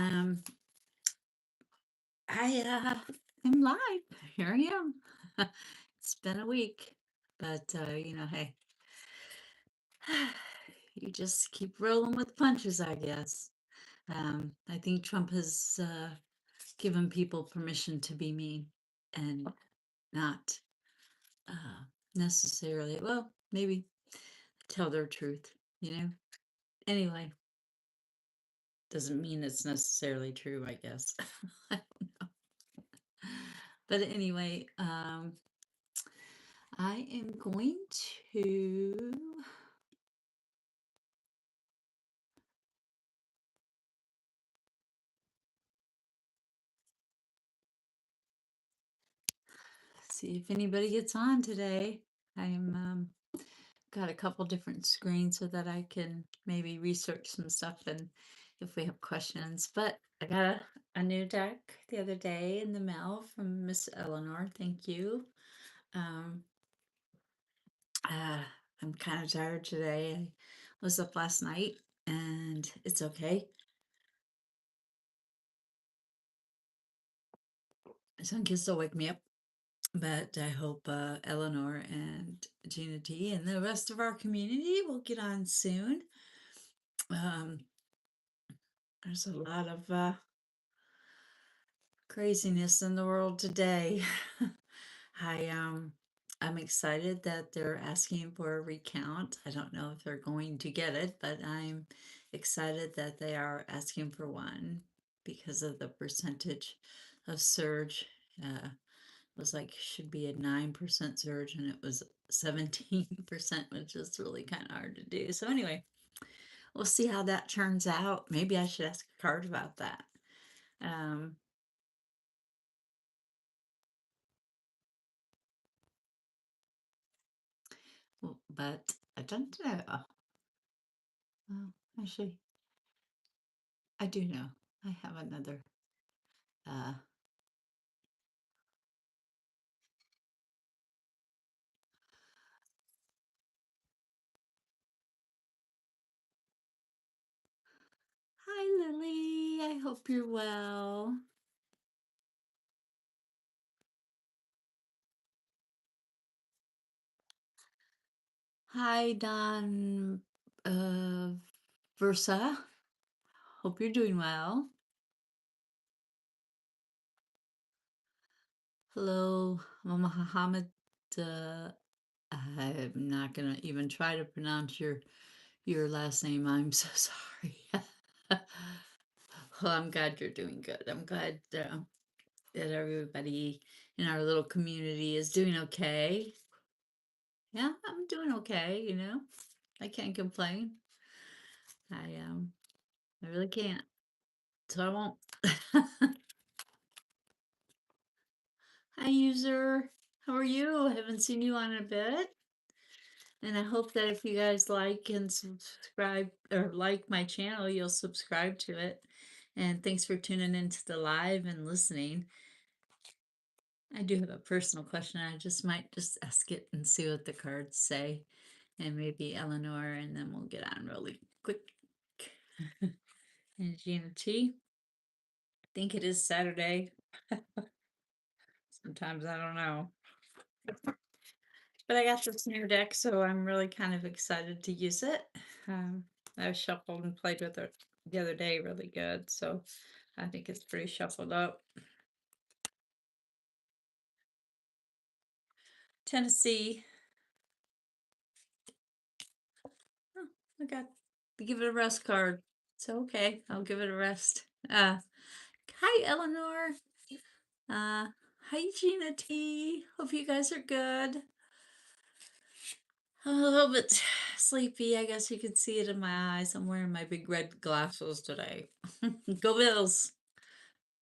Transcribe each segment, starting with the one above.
Um, I am live. Here I am. It's been a week, but hey, you just keep rolling with the punches, I guess. I think Trump has given people permission to be mean and not uh, necessarily, well, maybe tell their truth, you know? Anyway, doesn't mean it's necessarily true, I guess. I don't know. But anyway, I am going to see if anybody gets on today. I am got a couple different screens so that I can maybe research some stuff and if we have questions. But I got a new deck the other day in the mail from Miss Eleanor. Thank you. Um, uh, I'm kind of tired today. I was up last night and it's okay. Some kids will wake me up. But I hope Eleanor and Gina T and the rest of our community will get on soon. Um, there's a lot of craziness in the world today. I I'm excited that they're asking for a recount. I don't know if they're going to get it, but I'm excited that they are asking for one because of the percentage of surge. Was like should be a 9% surge and it was 17%, which is really kind of hard to do. So anyway, we'll see how that turns out. Maybe I should ask a card about that. Um, but I don't know. Well, actually, I do know. I have another. Uh, Hi, Lily. I hope you're well. Hi, Don Versa. Hope you're doing well. Hello, Mama Muhammad. I'm not gonna even try to pronounce your last name. I'm so sorry. Well, I'm glad you're doing good. I'm glad that everybody in our little community is doing okay. Yeah, I'm doing okay, you know. I can't complain. I really can't. So I won't. Hi user. How are you? I haven't seen you on a bit. And I hope that if you guys like and subscribe or like my channel, you'll subscribe to it. And thanks for tuning into the live and listening. I do have a personal question. I just might just ask it and see what the cards say. And maybe Eleanor, and then we'll get on really quick. And Gina T. I think it is Saturday. Sometimes I don't know. But I got this new deck, so I'm really kind of excited to use it. I shuffled and played with it the other day really good, so I think it's pretty shuffled up. Tennessee. Oh, I got to give it a rest card. It's okay. I'll give it a rest. Hi Eleanor. Hi Gina T. Hope you guys are good. I'm a little bit sleepy. I guess you could see it in my eyes. I'm wearing my big red glasses today. Go Bills.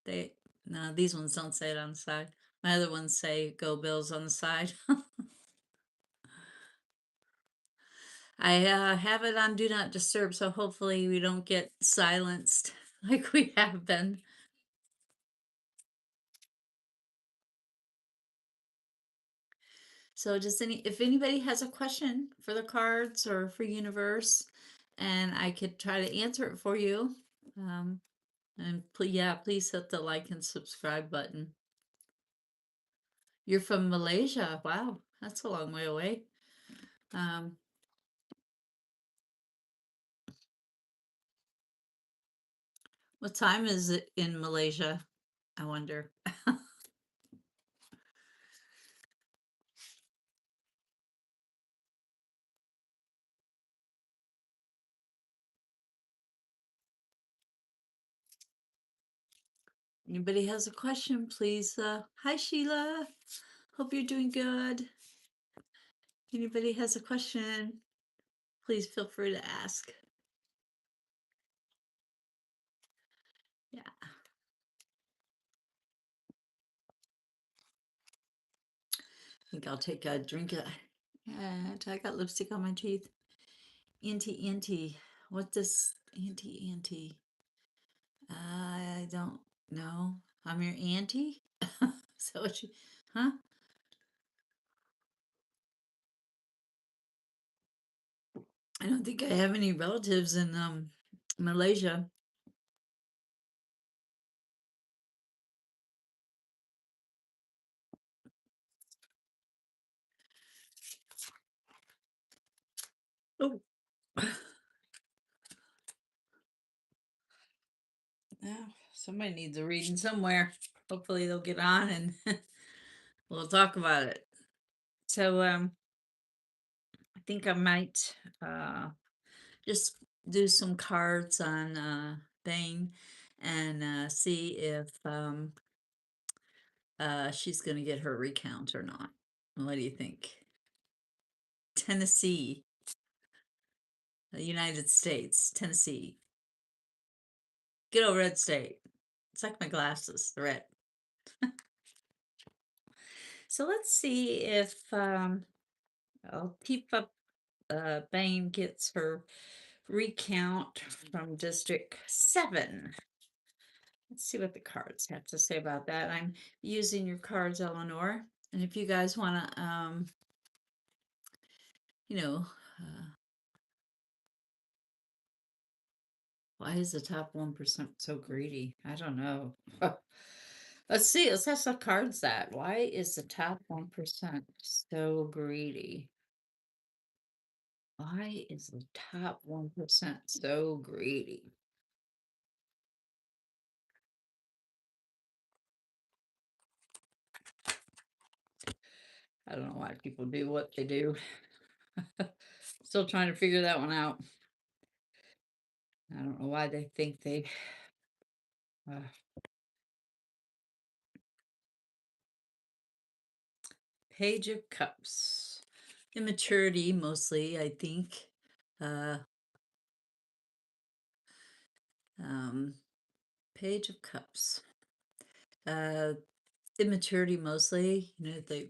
They no, these ones don't say it on the side. My other ones say "Go Bills" on the side. I have it on Do Not Disturb, so hopefully we don't get silenced like we have been. So just if anybody has a question for the cards or for Universe, and I could try to answer it for you, And yeah, please hit the like and subscribe button. You're from Malaysia. Wow, that's a long way away. Um, what time is it in Malaysia? I wonder. Anybody has a question, please. Hi, Sheila. Hope you're doing good. Anybody has a question, please feel free to ask. Yeah, I think I'll take a drink. I got lipstick on my teeth. Auntie. What does auntie? I don't know. I'm your auntie? Is that what you, huh? I don't think I have any relatives in Malaysia. Oh, yeah, somebody needs a reading somewhere. Hopefully they'll get on and we'll talk about it. So I think I might just do some cards on Bane and see if she's gonna get her recount or not. What do you think? Tennessee, the United States, Tennessee. Good old red state. It's like my glasses, the red. So let's see if I'll keep up. Bane gets her recount from District 7. Let's see what the cards have to say about that. I'm using your cards, Eleanor. And if you guys want to, you know, uh, why is the top 1% so greedy? I don't know. Let's see. Let's have some cards that. Why is the top 1% so greedy? Why is the top 1% so greedy? I don't know why people do what they do. Still trying to figure that one out. I don't know why they think they. Uh, Page of Cups. Immaturity, mostly, I think. Uh, um, Page of Cups. Uh, Immaturity, mostly. You know,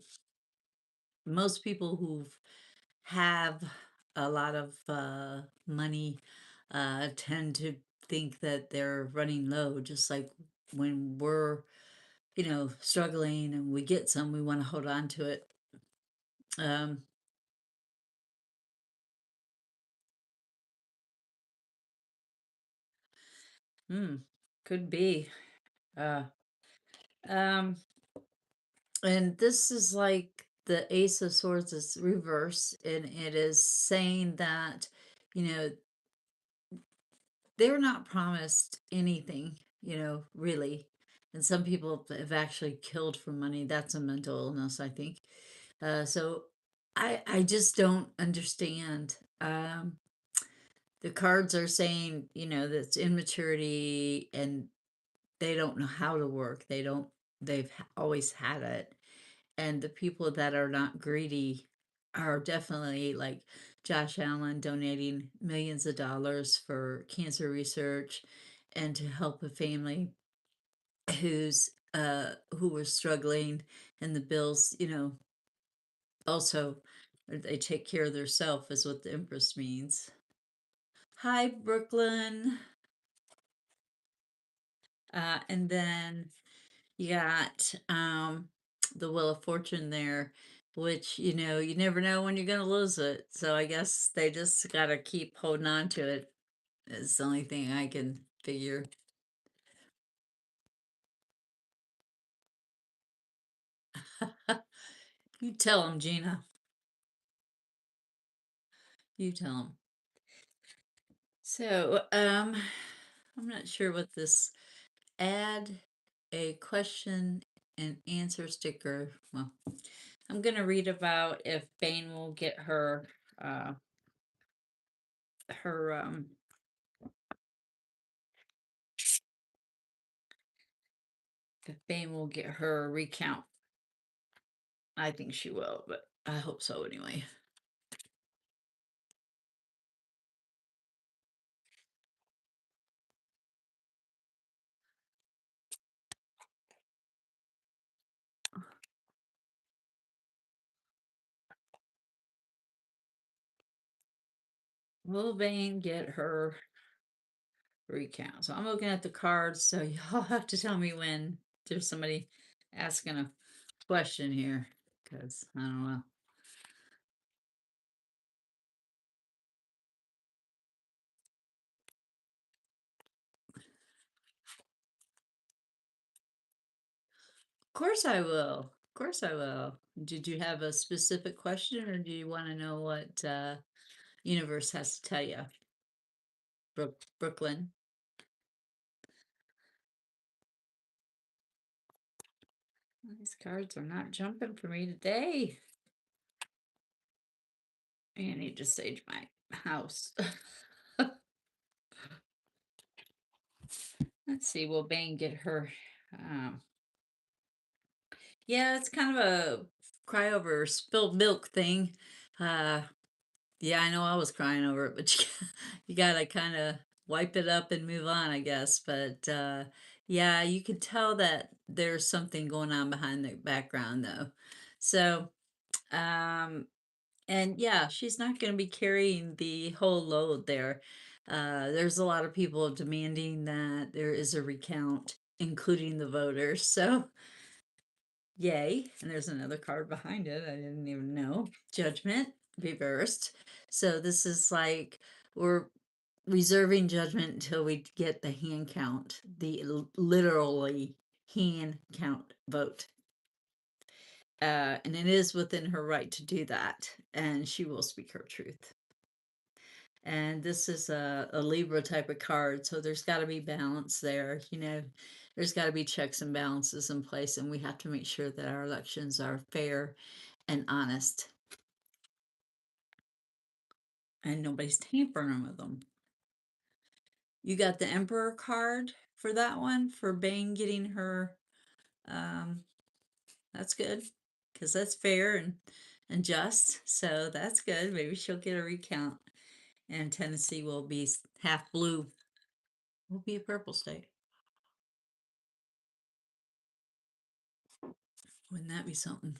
most people who have a lot of money tend to think that they're running low, just like when we're, struggling and we get some, we want to hold on to it. Um, hmm, could be. Uh, um, and this is like the Ace of Swords is reverse, and it is saying that, you know, they're not promised anything, really. And some people have actually killed for money. That's a mental illness, I think. So I just don't understand. The cards are saying, that's immaturity and they don't know how to work. They've always had it. And the people that are not greedy are definitely like Josh Allen donating millions of dollars for cancer research and to help a family who was struggling, and the bills, also they take care of themselves is what the Empress means. Hi, Brooklyn. And then you got the Wheel of Fortune there, which, you never know when you're going to lose it. So I guess they just got to keep holding on to it. It's the only thing I can figure. You tell him, Gina. You tell him. So, I'm not sure what this add a question and answer sticker. Well, I'm gonna read about if Bane will get uh, her, if Bane will get her recount. I think she will, but I hope so anyway. Will Bane get her recount? So I'm looking at the cards, so y'all have to tell me when there's somebody asking a question here, because I don't know. Of course I will. Of course I will. Did you have a specific question, or do you want to know what universe has to tell you? Brooklyn. These cards are not jumping for me today. I need to sage my house. Let's see, will Bane get her? Um, yeah, it's kind of a cry over spilled milk thing. Uh, yeah, I know I was crying over it, but you gotta kind of wipe it up and move on, I guess. But yeah, you can tell that there's something going on behind the background, though. So, um, and yeah, she's not going to be carrying the whole load there. There's a lot of people demanding that there is a recount, including the voters. So, yay. And there's another card behind it. I didn't even know. Judgment reversed. So, this is like we're reserving judgment until we get the hand count, the literally hand count vote. And it is within her right to do that, and she will speak her truth. And this is a Libra type of card, so there's got to be balance there. There's got to be checks and balances in place, and we have to make sure that our elections are fair and honest, and nobody's tampering with them. You got the Emperor card for that one, for Bane getting her. That's good, because that's fair and just. So that's good. Maybe she'll get a recount, and Tennessee will be half blue. Will be a purple state. Wouldn't that be something?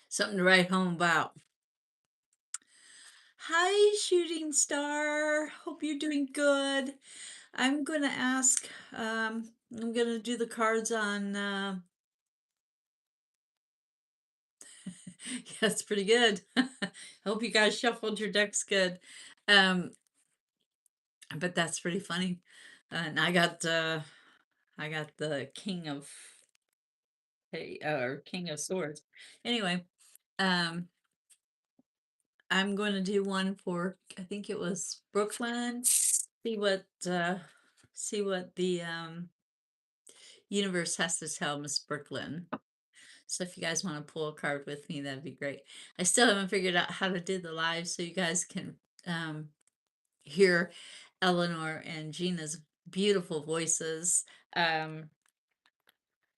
Something to write home about. Hi, shooting star. Hope you're doing good. I'm gonna ask. I'm gonna do the cards on. Yeah, it's pretty good. I hope you guys shuffled your decks good. Um, but that's pretty funny. And I got the King of or King of Swords. Anyway, um, I'm going to do one for, I think it was Brooklyn. See what the universe has to tell Miss Brooklyn. So if you guys want to pull a card with me, that'd be great. I still haven't figured out how to do the live so you guys can hear Eleanor and Gina's beautiful voices.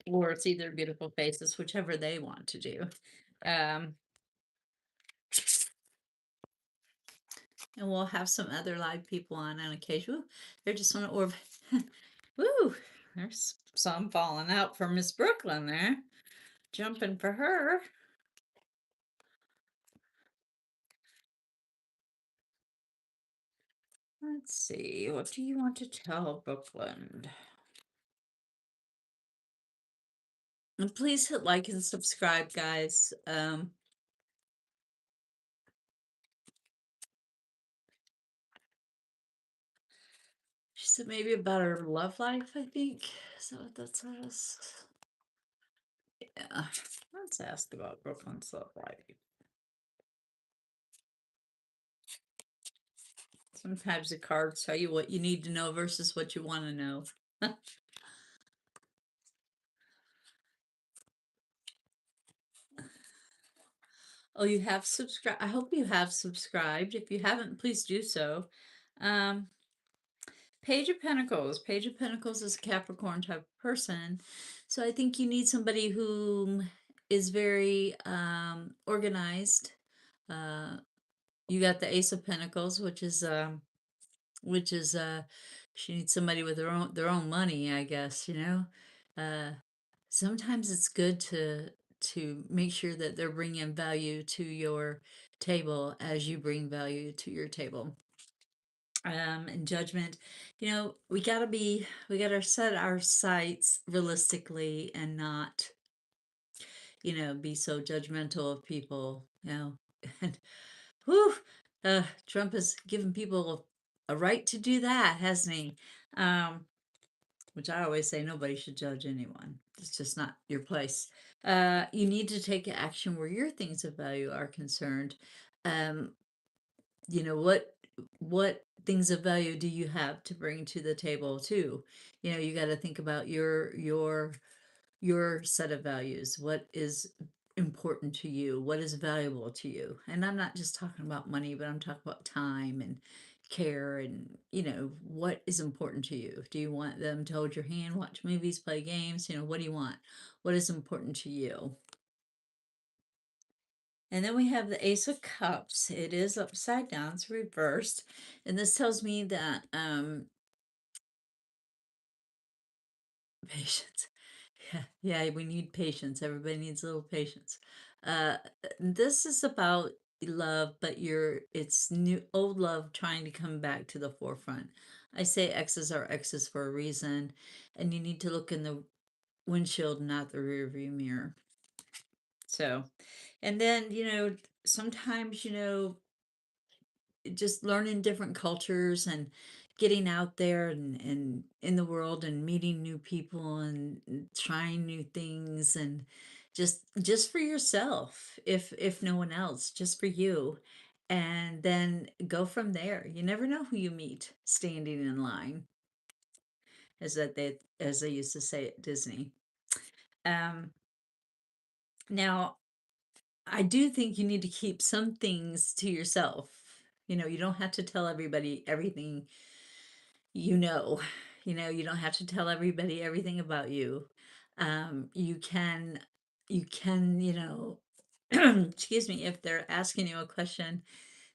Or it's either beautiful faces, whichever they want to do. Um, and we'll have some other live people on occasion. Ooh, they're just on an orb. Woo! There's some falling out for Miss Brooklyn there. Jumping for her. Let's see. What do you want to tell Brooklyn? And please hit like and subscribe, guys. She said maybe about her love life, I think. Is that what that says? Yeah. Let's ask about Brooklyn's Love Life. Sometimes the cards tell you what you need to know versus what you want to know. Oh, you have subscribed. I hope you have subscribed. If you haven't, please do so. Um, Page of Pentacles. Page of Pentacles is a Capricorn type of person. So I think you need somebody who is very organized. Uh, you got the Ace of Pentacles, which is she needs somebody with their own money, I guess, you know. Sometimes it's good to make sure that they're bringing value to your table as you bring value to your table. And judgment, we gotta set our sights realistically and not, be so judgmental of people, and whew, Trump has given people a right to do that, hasn't he? Um, which I always say nobody should judge anyone. It's just not your place. You need to take action where your things of value are concerned. Um, you know what things of value do you have to bring to the table too? You got to think about your set of values. What is important to you? What is valuable to you? And I'm not just talking about money, but I'm talking about time and care and, what is important to you? Do you want them to hold your hand, watch movies, play games? What do you want? What is important to you? And then we have the Ace of Cups. It is upside down, it's reversed. And this tells me that patience. Yeah, we need patience. Everybody needs a little patience. Uh, this is about love, but it's new old love trying to come back to the forefront. I say exes are exes for a reason, and you need to look in the windshield, not the rearview mirror. So, and then, sometimes, just learning different cultures and getting out there and in the world and meeting new people and trying new things and just for yourself, if no one else, just for you, and then go from there. You never know who you meet standing in line, as they used to say at Disney. um Now, I do think you need to keep some things to yourself. You don't have to tell everybody everything. you know you don't have to tell everybody everything about you. You can excuse me, if they're asking you a question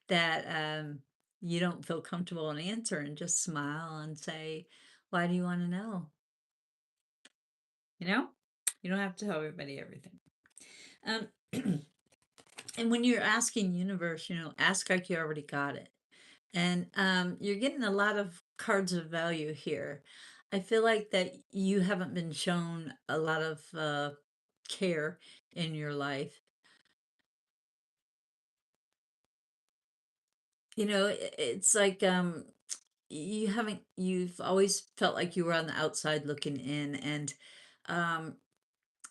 that you don't feel comfortable in answering, just smile and say, why do you want to know? you know you don't have to tell everybody everything. um and when you're asking universe, ask like you already got it. And you're getting a lot of cards of value here. I feel like that you haven't been shown a lot of care in your life. It's like you've always felt like you were on the outside looking in, and um,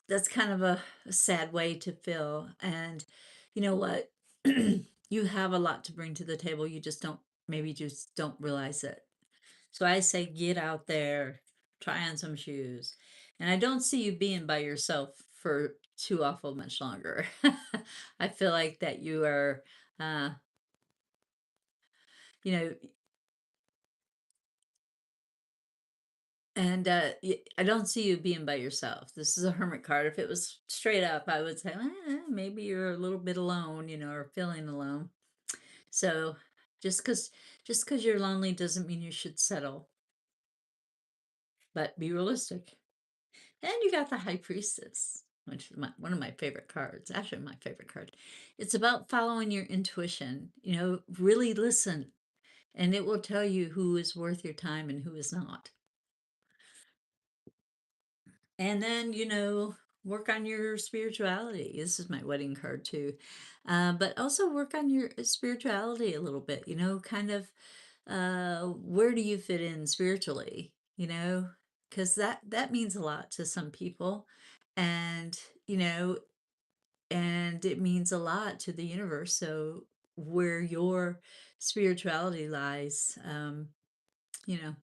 that's kind of a sad way to feel. And you know what? You have a lot to bring to the table. You just don't realize it. So I say get out there, try on some shoes. And I don't see you being by yourself for too awful much longer. I feel like that you are, uh, you know, and I don't see you being by yourself. This is a hermit card. If it was straight up, I would say, maybe you're a little bit alone, or feeling alone. So just because you're lonely doesn't mean you should settle, but be realistic. And you got the High Priestess, which is one of my favorite cards. Actually, my favorite card. It's about following your intuition. Really listen, and it will tell you who is worth your time and who is not. And then, work on your spirituality. This is my wedding card too. But also work on your spirituality a little bit, kind of where do you fit in spiritually, because that means a lot to some people. And, you know, and it means a lot to the universe. So where your spirituality lies, you know,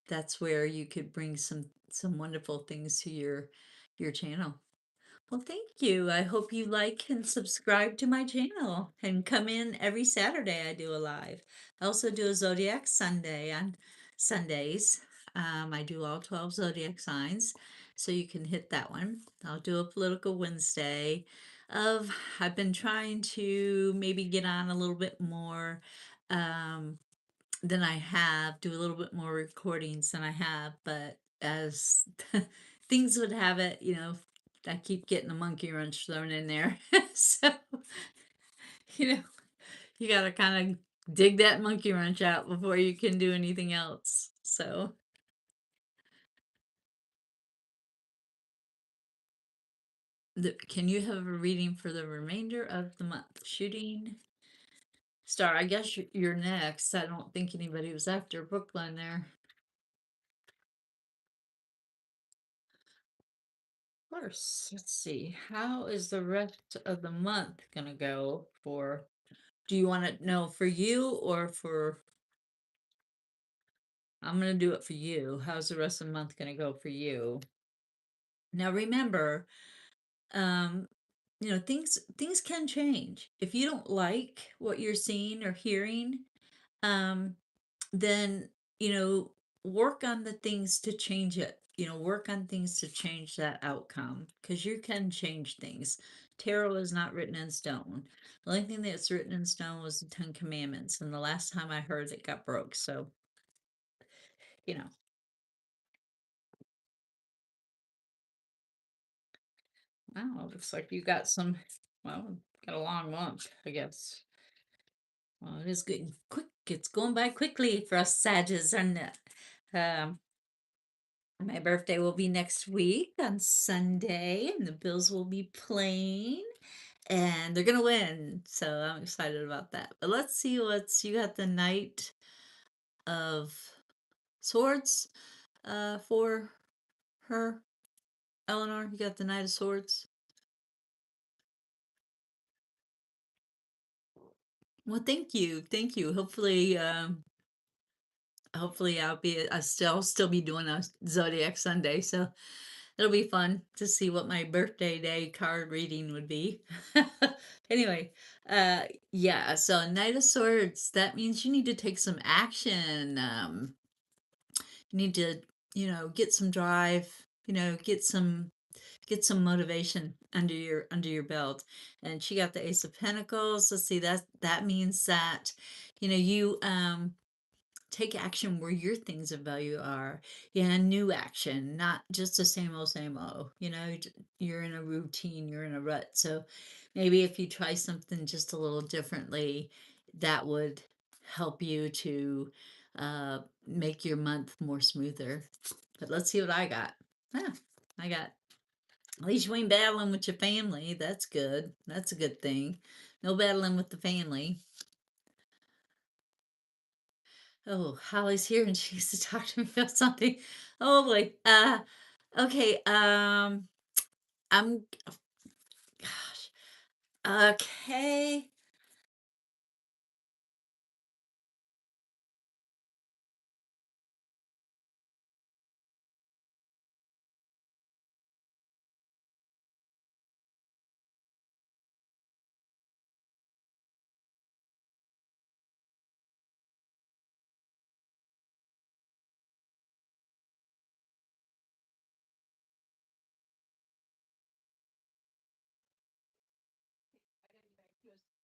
that's where you could bring some wonderful things to your channel. Well, thank you. I hope you like and subscribe to my channel and come in every Saturday. I do a live. I also do a Zodiac Sunday on Sundays. I do all 12 zodiac signs, so you can hit that one. I'll do a political Wednesday of I've been trying to maybe get on a little bit more um, than I have, do a little bit more recordings than I have, but as things would have it, I keep getting a monkey wrench thrown in there. So, you know, you got to kind of dig that monkey wrench out before you can do anything else. So, can you have a reading for the remainder of the month? Shooting star, I guess you're next. I don't think anybody was after Brooklyn there. Course. Let's see. How is the rest of the month gonna go for, do you want to know for you or for, I'm gonna do it for you. How's the rest of the month gonna go for you? Now remember, um, things can change. If you don't like what you're seeing or hearing, um, then, you know, work on the things to change it. Work on things to change that outcome because you can change things. Tarot is not written in stone. The only thing that's written in stone was the Ten Commandments, and the last time I heard it got broke. So, you know, wow, looks like you got some, well, got a long month, I guess. Well, it is getting quick. It's going by quickly for us Sages, and my birthday will be next week on Sunday, and the Bills will be playing, and they're gonna win. So I'm excited about that. But let's see what's you got the Knight of Swords for her, Eleanor. You got the Knight of Swords. Well, thank you, thank you. Hopefully I'll still be doing a Zodiac Sunday, so it'll be fun to see what my birthday day card reading would be. Anyway, yeah, so Knight of Swords, that means you need to take some action. You need to, get some drive, get some motivation under your belt. And she got the Ace of Pentacles. Let's see, that means that, you take action where your things of value are. Yeah, new action, not just the same old, you're in a routine, you're in a rut. So maybe if you try something just a little differently, that would help you to make your month more smoother. But let's see what I got. Ah, I got, at least you ain't battling with your family. That's good. That's a good thing. No battling with the family. Oh, Holly's here and she needs to talk to me about something. Oh boy. Okay. I'm, gosh. Okay.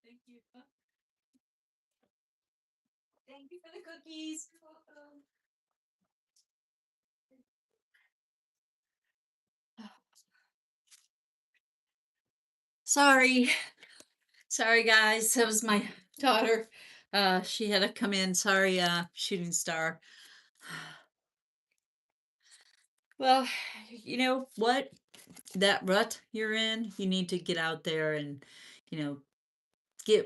Thank you. Thank you for the cookies. Sorry. Sorry guys. That was my daughter. She had to come in. Sorry, shooting star. Well, you know what? That rut you're in, you need to get out there and, you know,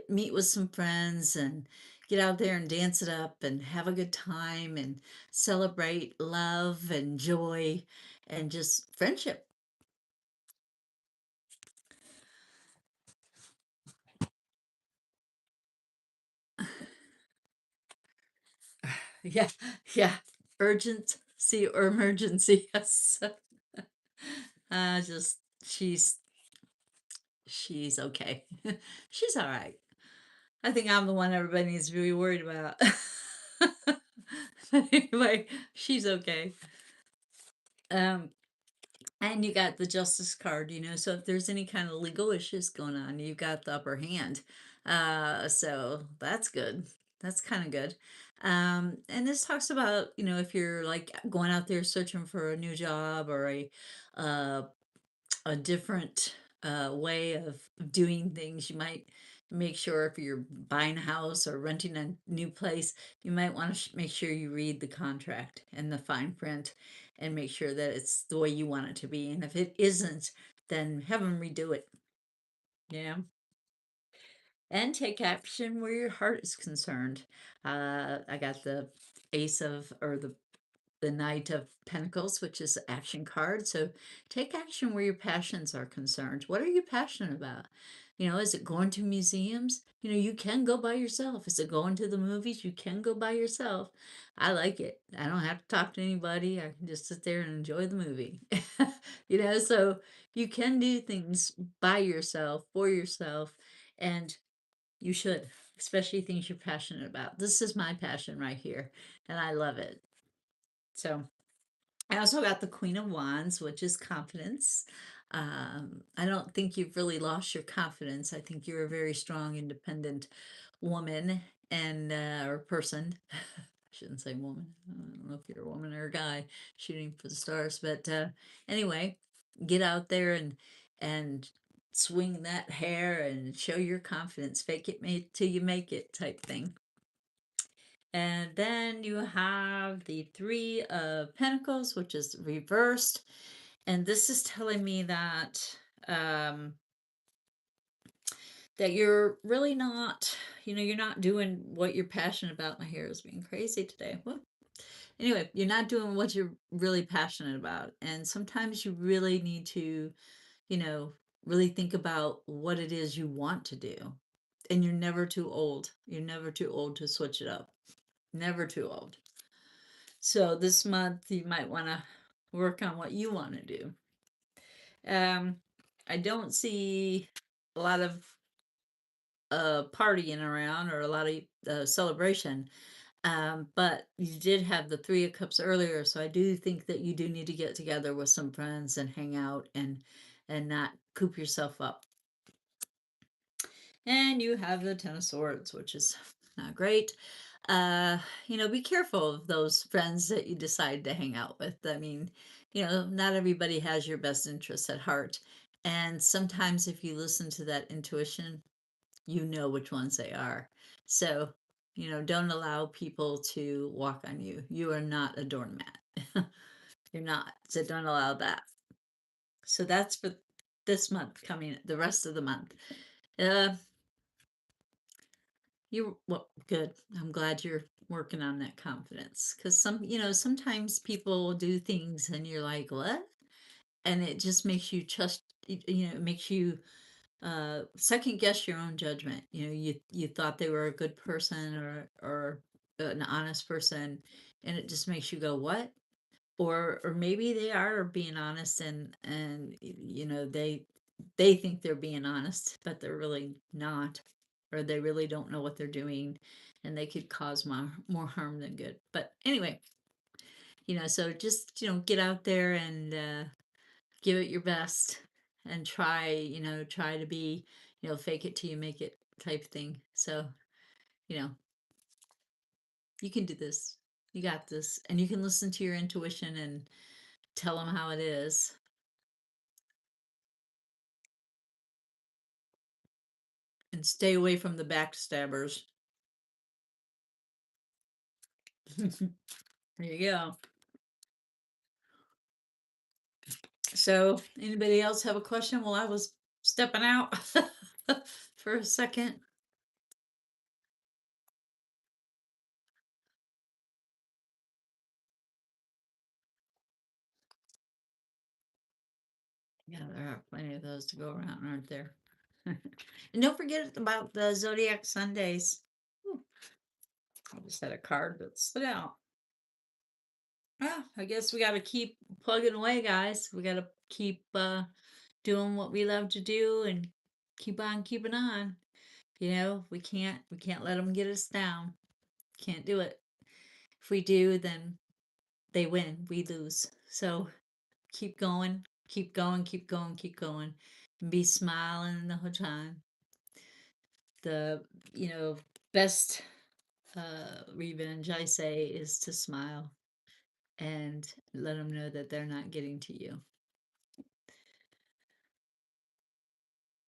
meet with some friends and get out there and dance it up and have a good time and celebrate love and joy and just friendship. Yeah, yeah. Urgency or emergency. Yes. Just she's okay. She's all right. I think I'm the one everybody needs to be worried about. But anyway, she's okay. Um, and you got the justice card, so if there's any kind of legal issues going on, you've got the upper hand. So that's good. That's kind of good. And this talks about, if you're like going out there searching for a new job or uh, a different way of doing things. You might make sure if you're buying a house or renting a new place, you might want to make sure you read the contract and the fine print and make sure that it's the way you want it to be. And if it isn't, then have them redo it. Yeah. And take action where your heart is concerned. I got the ace of, or the Knight of Pentacles, which is the action card. So take action where your passions are concerned. What are you passionate about? Is it going to museums? You can go by yourself. Is it going to the movies? You can go by yourself. I like it. I don't have to talk to anybody. I can just sit there and enjoy the movie. So you can do things by yourself, for yourself, and you should, especially things you're passionate about. This is my passion right here, and I love it. So I also got the Queen of Wands, which is confidence. I don't think you've really lost your confidence. I think you're a very strong, independent woman and or person. I shouldn't say woman. I don't know if you're a woman or a guy shooting for the stars, but anyway, get out there and swing that hair and show your confidence. Fake it till you make it type thing. And then you have the Three of Pentacles, which is reversed. And this is telling me um, that you're really not, you're not doing what you're passionate about. My hair is being crazy today. Well, anyway, you're not doing what you're really passionate about. And sometimes you really need to, you know, really think about what it is you want to do. And you're never too old. You're never too old to switch it up. Never too old. So this month you might want to work on what you want to do. I don't see a lot of partying around or a lot of celebration. But you did have the Three of Cups earlier, so I do think that you do need to get together with some friends and hang out and not coop yourself up. And you have the Ten of Swords, which is not great. uh be careful of those friends that you decide to hang out with. I mean, not everybody has your best interests at heart, and sometimes if you listen to that intuition, you know which ones they are. So, don't allow people to walk on you. You are not a doormat. You're not, so don't allow that. So that's for this month, coming the rest of the month. uh You well, good. I'm glad you're working on that confidence, because sometimes people do things and you're like, what? And it just makes you trust, it makes you second guess your own judgment. You thought they were a good person or an honest person, and it just makes you go, what? Or maybe they are being honest, and they think they're being honest, but they're really not, or they really don't know what they're doing, and they could cause more harm than good. But anyway, so just get out there and give it your best and try to be, fake it till you make it type thing. So you know you can do this. You got this, and you can listen to your intuition and tell them how it is. And stay away from the backstabbers. There you go. So, anybody else have a question while I was stepping out for a second? Yeah, there are plenty of those to go around, aren't there? And don't forget about the Zodiac Sundays. Ooh, I just had a card that slid out. Ah, I guess we got to keep plugging away, guys. We got to keep doing what we love to do and keep on keeping on. We can't let them get us down. Can't do it. If we do, then they win, we lose. So keep going, keep going, keep going, keep going, and be smiling the whole time. The best revenge, I say, is to smile and let them know that they're not getting to you.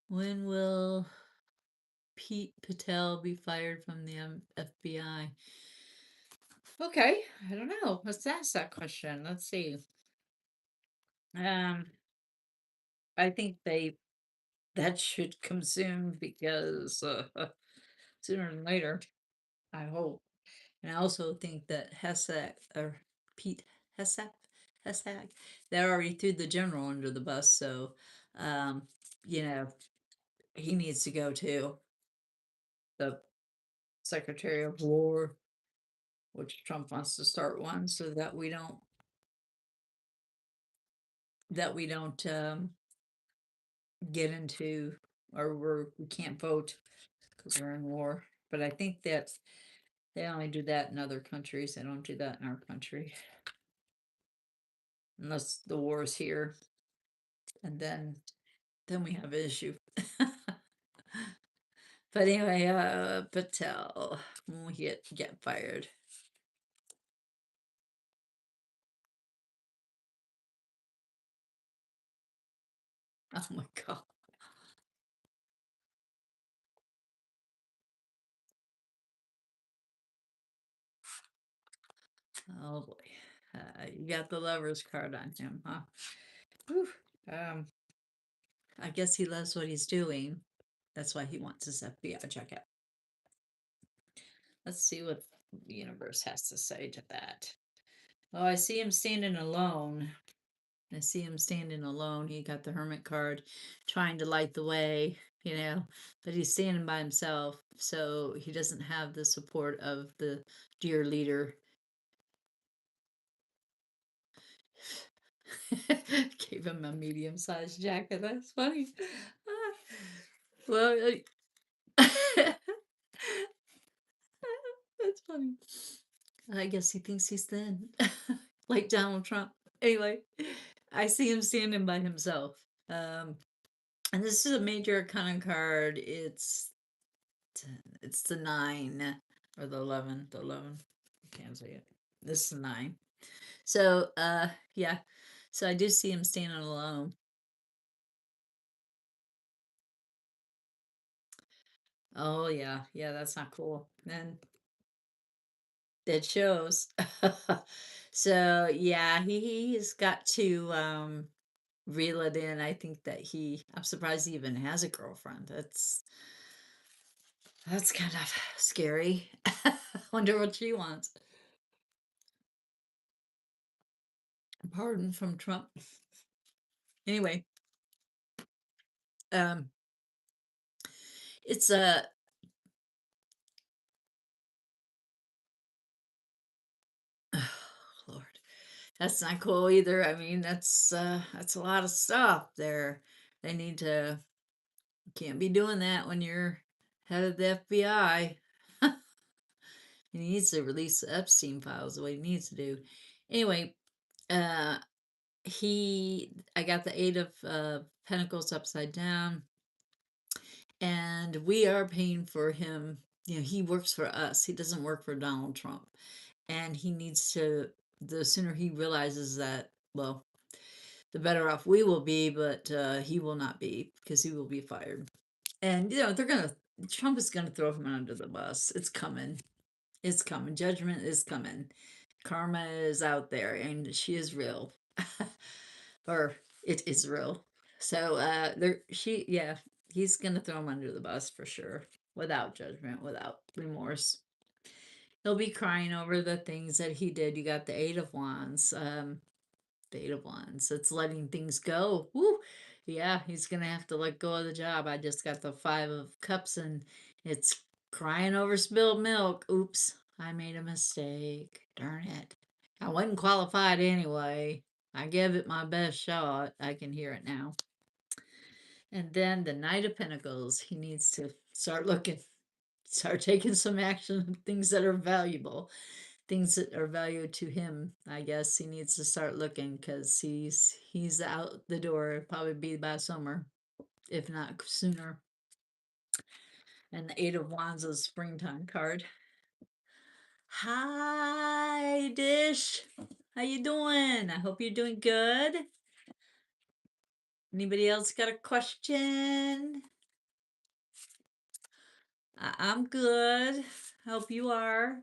When will Pete Patel be fired from the FBI? Okay, I don't know. Let's ask that question. Let's see. Um, I think that should come soon because sooner than later, I hope. And I also think that Hesek or Pete Hesek Hesek, they already threw the general under the bus, so um, you know, he needs to go too. The Secretary of War, which Trump wants to start one so that we don't get into or we can't vote because we're in war. But I think that they only do that in other countries. They don't do that in our country unless the war is here, and then we have an issue. But anyway, Patel, when we get fired. Oh my God. Oh boy. You got the lover's card on him, huh? Whew. Um, I guess he loves what he's doing. That's why he wants his FBI checkup. Let's see what the universe has to say to that. Oh, I see him standing alone. I see him standing alone. He got the hermit card, trying to light the way, but he's standing by himself, so he doesn't have the support of the dear leader. Gave him a medium-sized jacket. That's funny. Well, that's funny. I guess he thinks he's thin, like Donald Trump. Anyway, I see him standing by himself. Um, and this is a major arcana card. It's the 9 or the 11. The 11. I can't say it. This is the 9. So, yeah. So I do see him standing alone. Oh yeah, yeah, that's not cool. And it shows. So yeah, he's got to reel it in. I think that I'm surprised he even has a girlfriend. That's kind of scary. Wonder what she wants. Pardon from Trump. Anyway, um, it's a Lord. That's not cool either. I mean, that's a lot of stuff there. They need to can't be doing that when you're head of the FBI. He needs to release the Epstein files the way he needs to do. Anyway, uh I got the 8 of Pentacles upside down, and we are paying for him. He works for us. He doesn't work for Donald Trump. And he needs to, the sooner he realizes that, well, the better off we will be, but he will not be because he will be fired. And, Trump is gonna throw him under the bus. It's coming. It's coming. Judgment is coming. Karma is out there and she is real. Or it is real. So yeah, he's gonna throw him under the bus for sure. Without judgment, without remorse. He'll be crying over the things that he did. You got the 8 of Wands. The 8 of Wands. It's letting things go. Woo! Yeah, he's gonna have to let go of the job. I just got the 5 of cups and it's crying over spilled milk. Oops, I made a mistake. Darn it. I wasn't qualified anyway. I gave it my best shot. I can hear it now. And then the Knight of Pentacles. He needs to start looking, start taking some action, things that are valuable, things that are valued to him. I guess he needs to start looking because he's out the door. Probably be by summer, if not sooner. And the 8 of Wands is a springtime card. Hi, Dish. How you doing? I hope you're doing good. Anybody else got a question? I'm good. Hope you are.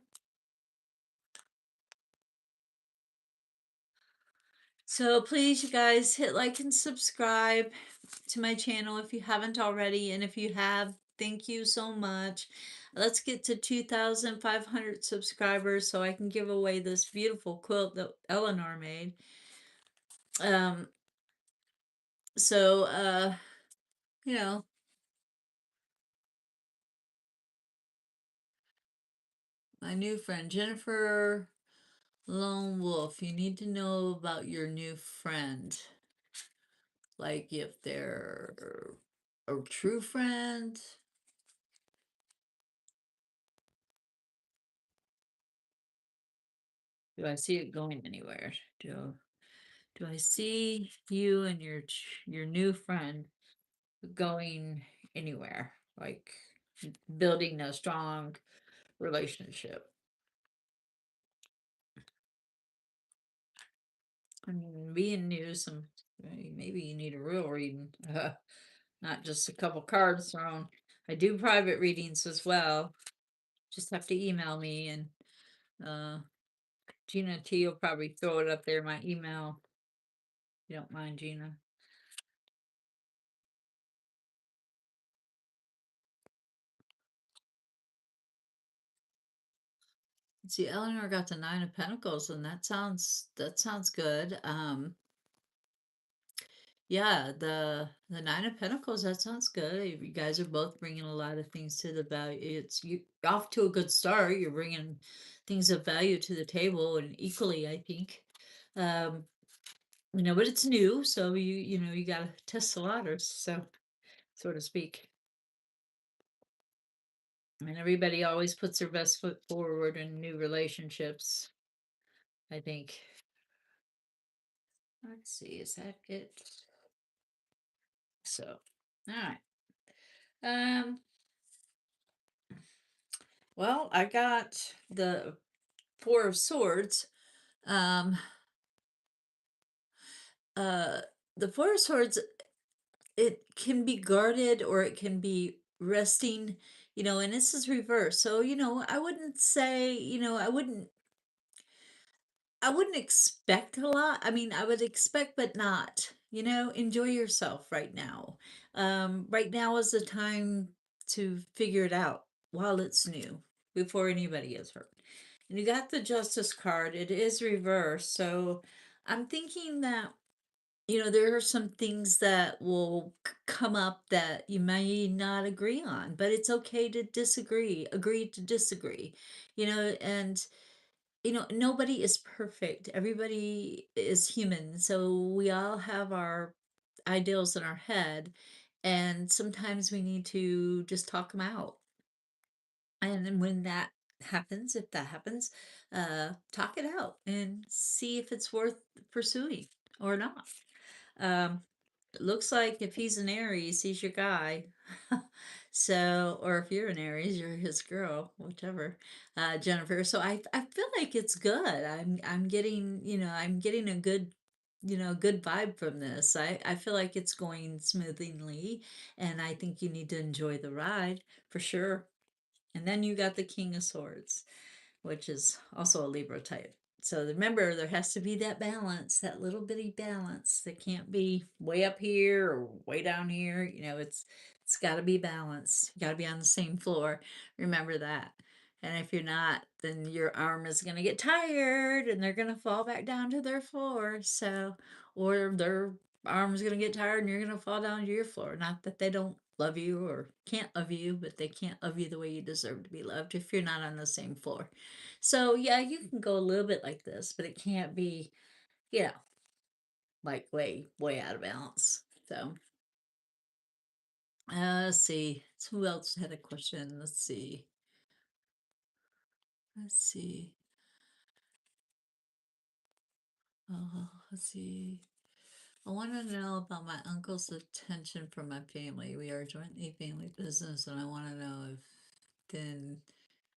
So please, you guys, hit like and subscribe to my channel if you haven't already. And if you have, thank you so much. Let's get to 2,500 subscribers so I can give away this beautiful quilt that Eleanor made. Um, so, you know, my new friend, Jennifer Lone Wolf, you need to know about your new friend. Like if they're a true friend. Do I see it going anywhere? Do I see you and your new friend going anywhere? Like building a strong relationship? I mean, being new, maybe you need a real reading, not just a couple cards thrown. I do private readings as well. Just have to email me, and uh, Gina T will probably throw it up there, my email. If you don't mind, Gina. See, Eleanor got the 9 of Pentacles, and that sounds good. Yeah, the 9 of Pentacles, that sounds good. You guys are both bringing a lot of things to the value. It's you off to a good start. You're bringing things of value to the table, and equally, I think. Um, but it's new, so you gotta test the waters, so to speak. I mean, everybody always puts their best foot forward in new relationships, I think. Let's see, is that it? So, all right. Um, well, I got the 4 of Swords. Um, uh, the 4 of Swords, it can be guarded or it can be resting, and this is reverse. So, I wouldn't say, I wouldn't expect a lot. I mean, I would expect, but not. Enjoy yourself right now. Right now is the time to figure it out while it's new, before anybody is hurt. And you got the Justice card. It is reversed. So I'm thinking that, there are some things that will come up that you may not agree on, but it's okay to disagree, agree to disagree, and nobody is perfect. Everybody is human. So we all have our ideals in our head. And sometimes we need to just talk them out. And then when that happens, if that happens, talk it out and see if it's worth pursuing or not. Um, looks like if he's an Aries, he's your guy. So, or if you're an Aries, you're his girl, whichever, Jennifer. So I feel like it's good. I'm getting, I'm getting a good, good vibe from this. I feel like it's going smoothly, and I think you need to enjoy the ride for sure. And then you got the King of Swords, which is also a Libra type. So remember, there has to be that balance, that little bitty balance. That can't be way up here or way down here. It's got to be balanced. You got to be on the same floor. Remember that. And if you're not, then your arm is going to get tired and they're going to fall back down to their floor. So, or their arm's gonna get tired and you're gonna fall down to your floor. Not that they don't love you or can't love you, but they can't love you the way you deserve to be loved if you're not on the same floor. So yeah, you can go a little bit like this, but it can't be, you know, like way out of balance. So let's see. So who else had a question? Let's see. Let's see. Let's see. I want to know about my uncle's attention from my family. We are jointly family business, and I want to know if then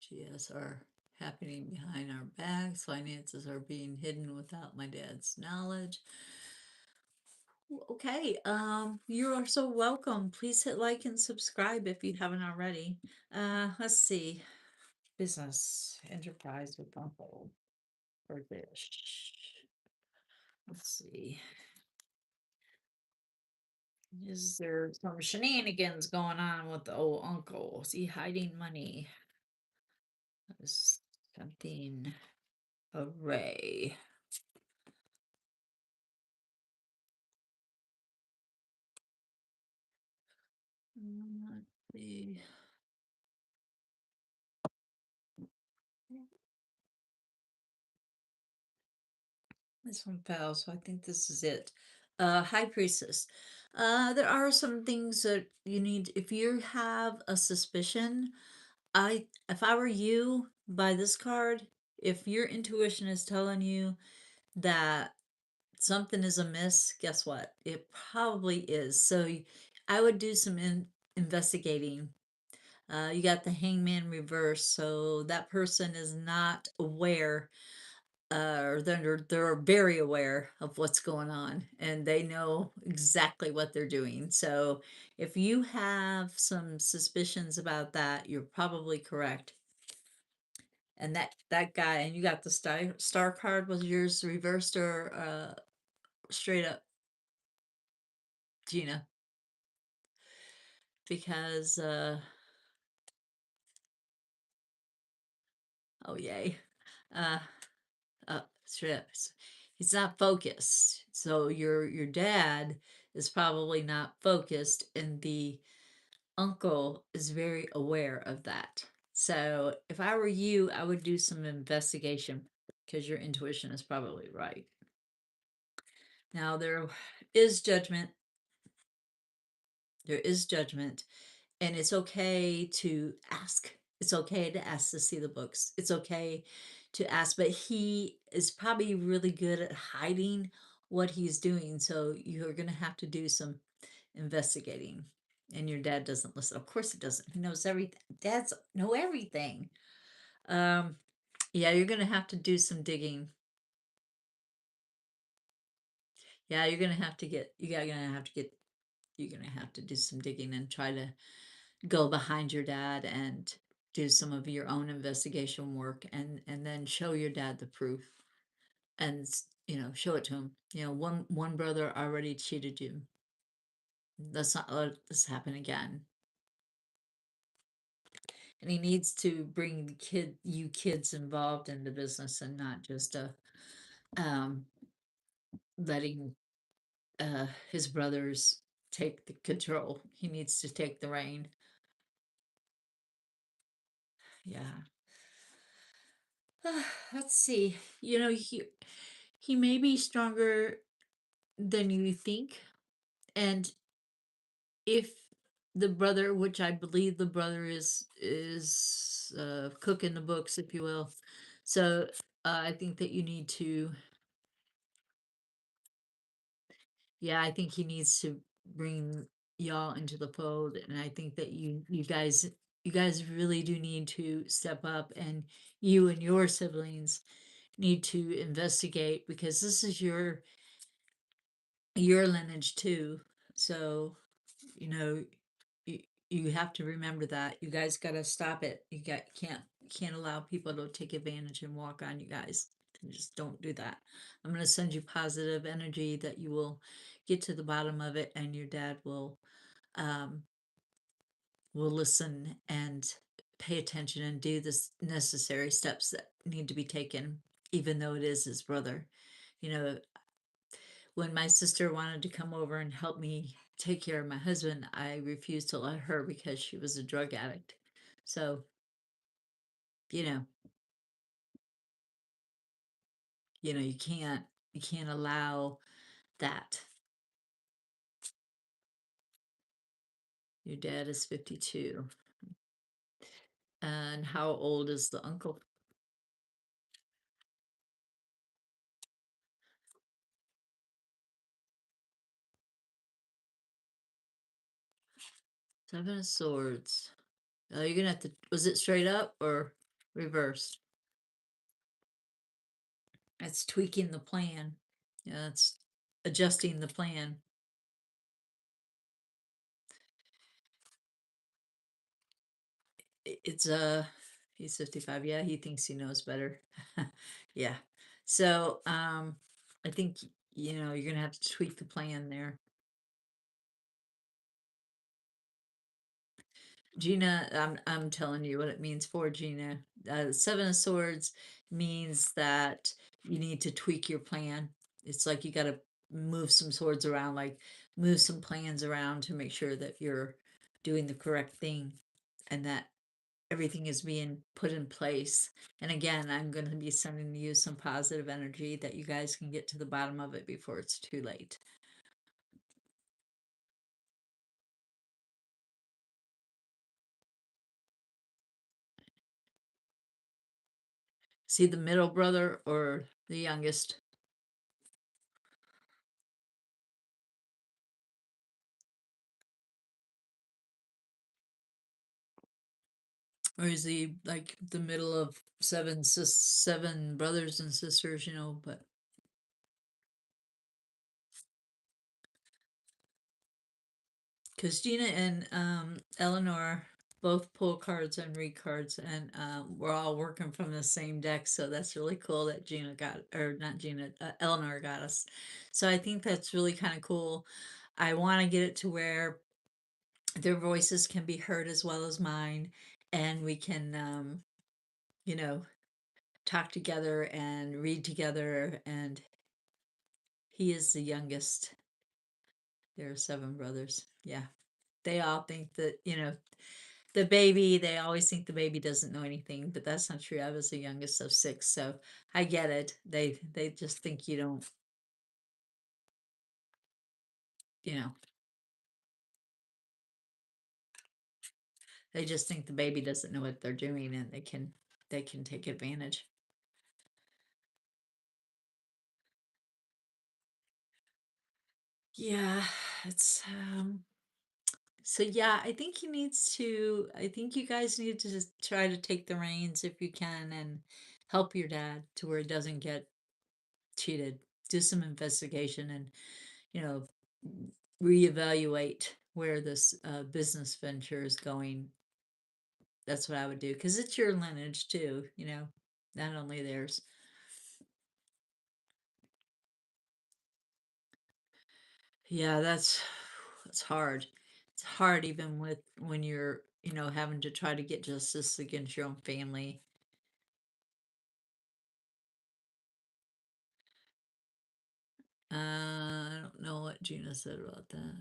GS are happening behind our backs. Finances are being hidden without my dad's knowledge. Okay, you are so welcome. Please hit like and subscribe if you haven't already. Let's see. Business, enterprise with uncle for this. Let's see. Is there some shenanigans going on with the old uncle? Is he hiding money? Is something array? Let's see. This one fell, so I think this is it. High Priestess. There are some things that you need if you have a suspicion. If I were you, by this card, if your intuition is telling you that something is amiss, guess what? It probably is. So I would do some investigating. You got the hangman reverse, so that person is not aware, or they're very aware of what's going on, and they know exactly what they're doing. So if you have some suspicions about that, you're probably correct. And that guy, and you got the star card. Was yours reversed or straight up, Gina? Because oh yay, uh strips. He's not focused. So your dad is probably not focused, and the uncle is very aware of that. So if I were you, I would do some investigation because your intuition is probably right. Now there is judgment. There is judgment, and it's okay to ask. It's okay to ask to see the books. It's okay to ask, but he is probably really good at hiding what he's doing. So you're going to have to do some investigating. And your dad doesn't listen. Of course he doesn't. He knows everything. Dads know everything. Um, yeah, you're going to have to do some digging. Yeah, you're going to have to get, you're going to have to do some digging and try to go behind your dad and do some of your own investigation work, and then show your dad the proof, and show it to him. One brother already cheated you. Let's not let this happen again. And he needs to bring you kids involved in the business, and not just um letting his brothers take the control. He needs to take the reign. Yeah. Let's see. He may be stronger than you think. And if the brother, which I believe the brother is cooking the books, if you will. So I think that you need to, yeah, I think he needs to bring y'all into the fold, and I think that you guys really do need to step up, and you and your siblings need to investigate, because this is your lineage too. So you know you, you have to remember that. You guys got to stop it. You can't allow people to take advantage and walk on you guys. Just don't do that. I'm going to send you positive energy that you will get to the bottom of it, and your dad um will listen and pay attention and do the necessary steps that need to be taken, even though it is his brother. You know, when my sister wanted to come over and help me take care of my husband, I refused to let her because she was a drug addict. So, you know, you can't allow that. Your dad is 52. And how old is the uncle? 7 of Swords. You're gonna have to, was it straight up or reversed? That's tweaking the plan. Yeah, that's adjusting the plan. It's he's 55. Yeah, he thinks he knows better. Yeah. So, I think, you're gonna have to tweak the plan there. Gina, I'm telling you what it means for Gina. 7 of Swords means that you need to tweak your plan. It's like you got to move some swords around, like move some plans around to make sure that you're doing the correct thing and that everything is being put in place. And again, I'm going to be sending you some positive energy that you guys can get to the bottom of it before it's too late. See the middle brother or the youngest? Or is he like the middle of seven brothers and sisters, but because Gina and Eleanor both pull cards and read cards, and we're all working from the same deck, so that's really cool that Gina got, or not Gina, Eleanor got us. So I think that's really kind of cool. I want to get it to where their voices can be heard as well as mine, and we can, you know, talk together and read together. And he is the youngest. There are 7 brothers. Yeah. They all think that, they always think the baby doesn't know anything, but that's not true. I was the youngest of 6, so I get it. They just think you don't, you know, they just think the baby doesn't know what they're doing and they can take advantage. Yeah, it's so yeah, I think you guys need to just try to take the reins if you can and help your dad to where he doesn't get cheated. Do some investigation and, you know, reevaluate where this business venture is going. That's what I would do because it's your lineage too, not only theirs. Yeah, that's hard. It's hard even with when you're, having to try to get justice against your own family. I don't know what Gina said about that.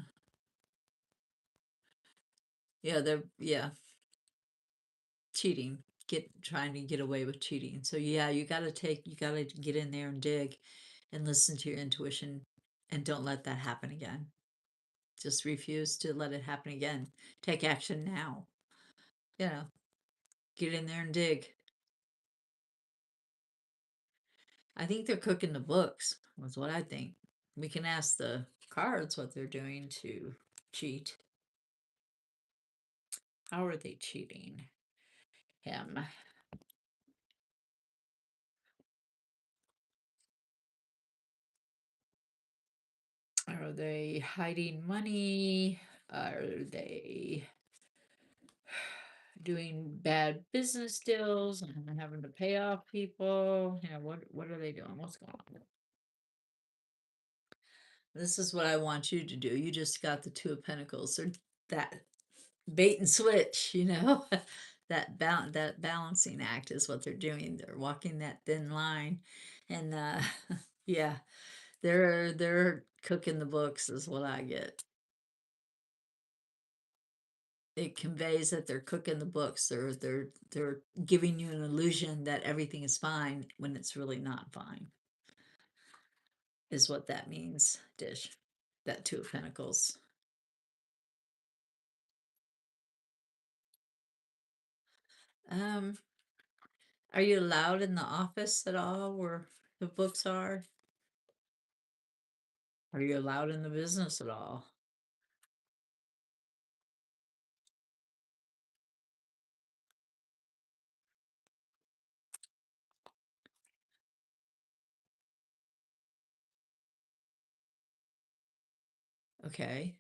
Yeah, yeah, cheating, trying to get away with cheating. So yeah, you gotta get in there and dig and listen to your intuition and don't let that happen again. Just refuse to let it happen again. Take action now. You know, get in there and dig. I think they're cooking the books, was what I think. We can ask the cards what they're doing to cheat. How are they cheating him? Are they hiding money? Are they doing bad business deals and having to pay off people? What are they doing? What's going on? This is what I want you to do. You just got the 2 of Pentacles. Or that bait and switch, that balancing act is what they're doing. They're walking that thin line. And yeah, They're cooking the books is what I get. It conveys that they're cooking the books. They're giving you an illusion that everything is fine when it's really not fine, is what that means, Dish. That Two of Pentacles. Um, are you allowed in the office at all where the books are? Are you allowed in the business at all? Okay.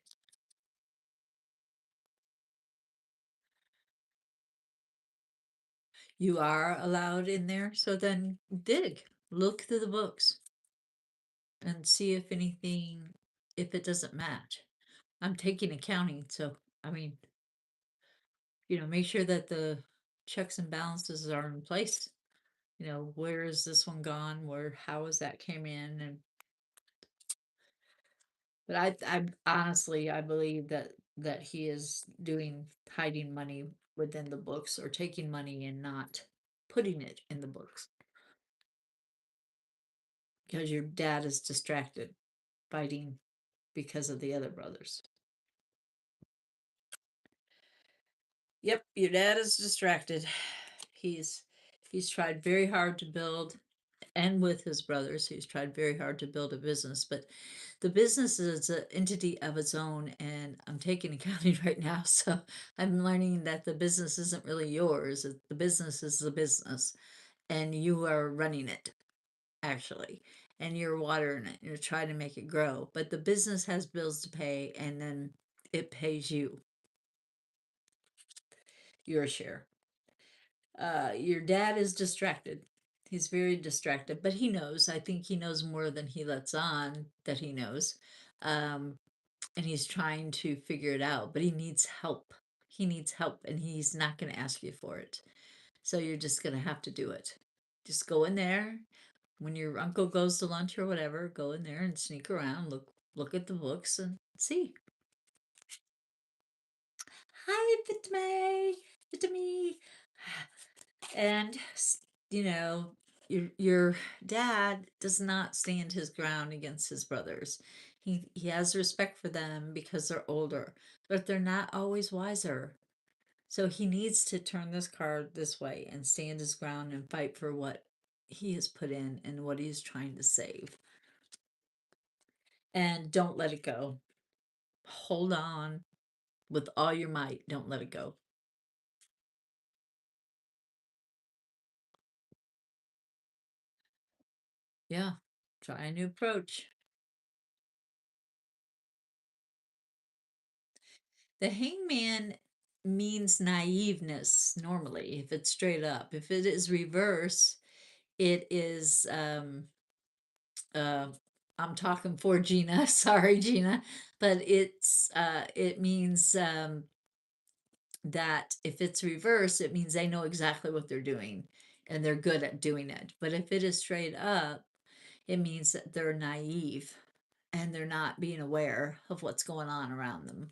You are allowed in there, so then dig, look through the books and see if anything, if it doesn't match. I'm taking accounting, so I mean, make sure that the checks and balances are in place. Where is this one gone? How has that came in? But I honestly, I believe that he is hiding money within the books or taking money and not putting it in the books because your dad is distracted fighting because of the other brothers. Yep, your dad is distracted. He's he's tried very hard to build, and with his brothers, he's tried very hard to build a business, but the business is an entity of its own, and I'm taking accounting right now, so I'm learning that the business isn't really yours. The business is the business, and you are running it, actually, and you're watering it. You're trying to make it grow, but the business has bills to pay, and then it pays you your share. Your dad is distracted. He's very distracted, but he knows. I think he knows more than he lets on that he knows. Um, and he's trying to figure it out, but he needs help. He needs help, and he's not going to ask you for it. So you're just going to have to do it. Just go in there when your uncle goes to lunch or whatever. Go in there and sneak around, look at the books, and see. Hi, Vitame. And you know, your dad does not stand his ground against his brothers. He has respect for them because they're older, but they're not always wiser. So he needs to turn this card this way and stand his ground and fight for what he has put in and what he's trying to save. And don't let it go. Hold on with all your might. Don't let it go. Yeah. Try a new approach. The hangman means naiveness normally, if it's straight up. If it is reverse, it is uh I'm talking for Gina, sorry Gina, but it means that if it's reverse, it means they know exactly what they're doing and they're good at doing it. But if it is straight up, it means that they're naive and they're not being aware of what's going on around them.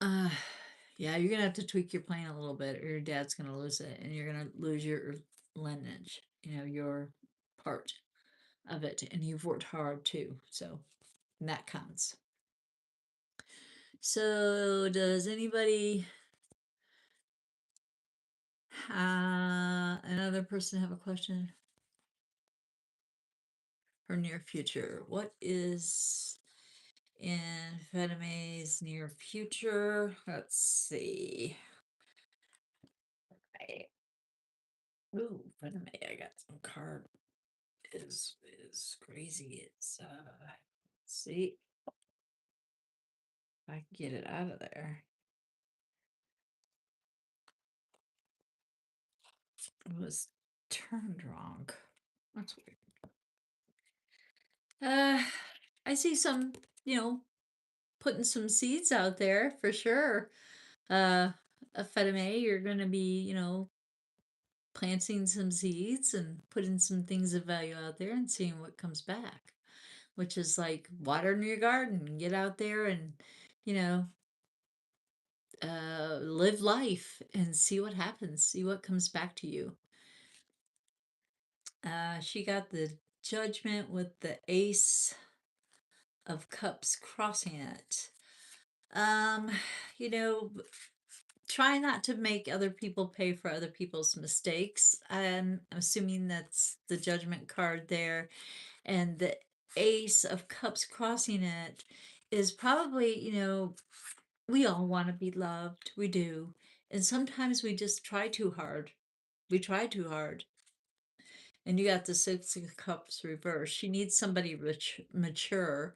Uh, yeah, you're gonna have to tweak your plan a little bit, or your dad's gonna lose it, and you're gonna lose your lineage. Your part of it, and you've worked hard too. So that counts. So, does anybody, another person have a question? Her near future. What is in Fetime's near future? Let's see. Ooh, Fetime, I got some card is crazy. It's see if I can get it out of there. It was turned wrong. That's weird. I see some, putting some seeds out there for sure. Uh, a Fetame, you're going to be, planting some seeds and putting some things of value out there and seeing what comes back, which is like watering your garden, get out there and, you know, live life and see what happens, see what comes back to you. She got the Judgment with the Ace of Cups crossing it. Um, you know, try not to make other people pay for other people's mistakes. I'm assuming that's the Judgment card there. And the Ace of Cups crossing it is probably, we all want to be loved. We do. And sometimes we just try too hard. We try too hard. And you got the Six of Cups reverse. She needs somebody mature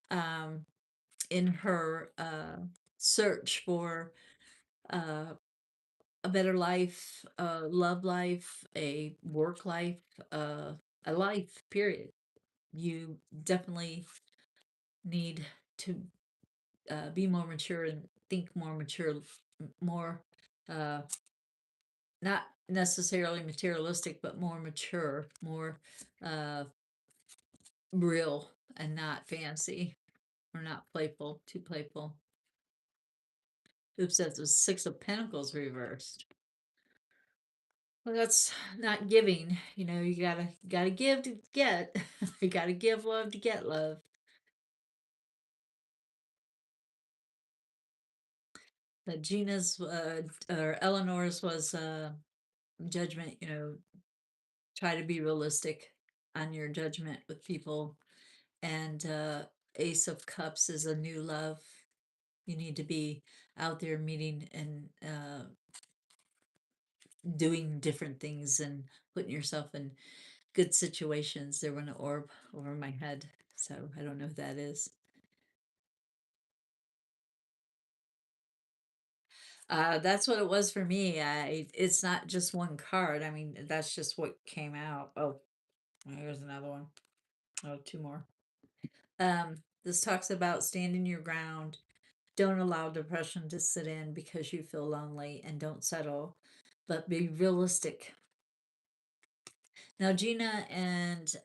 um, in her search for uh, a better life, a love life, a work life, a life, period. You definitely need to be more mature and think more mature, more uh, not necessarily materialistic, but more mature, more uh, real and not fancy or not playful, too playful. Oops, that's the Six of Pentacles reversed. Well, that's not giving. You gotta give to get. You gotta give love to get love. But Gina's or Eleanor's was judgment. Try to be realistic on your judgment with people. And Ace of Cups is a new love. You need to be out there meeting and doing different things and putting yourself in good situations. There went an orb over my head, so I don't know who that is. That's what it was for me. It's not just one card. I mean, that's just what came out. Oh, here's another one. Oh, two more. This talks about standing your ground. Don't allow depression to sit in because you feel lonely, and don't settle, but be realistic. Now, Gina and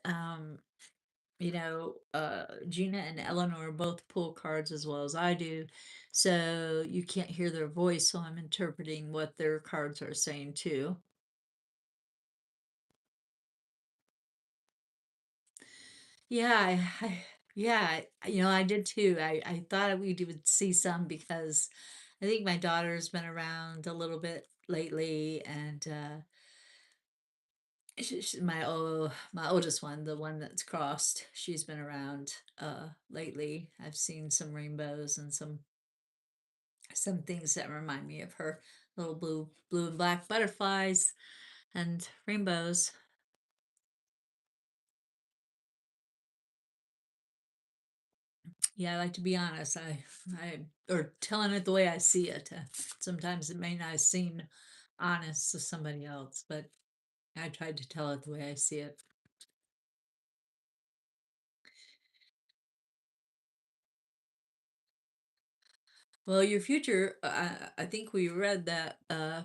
Eleanor both pull cards as well as I do. So you can't hear their voice, so I'm interpreting what their cards are saying too. Yeah, yeah, I did too. I thought we would see some because I think my daughter's been around a little bit lately, and my oldest one, the one that's crossed, she's been around lately. I've seen some rainbows and some things that remind me of her, little blue and black butterflies and rainbows. Yeah, I like to be honest. Or telling it the way I see it. Sometimes it may not seem honest to somebody else, but I tried to tell it the way I see it. Well, your future, I think we read that,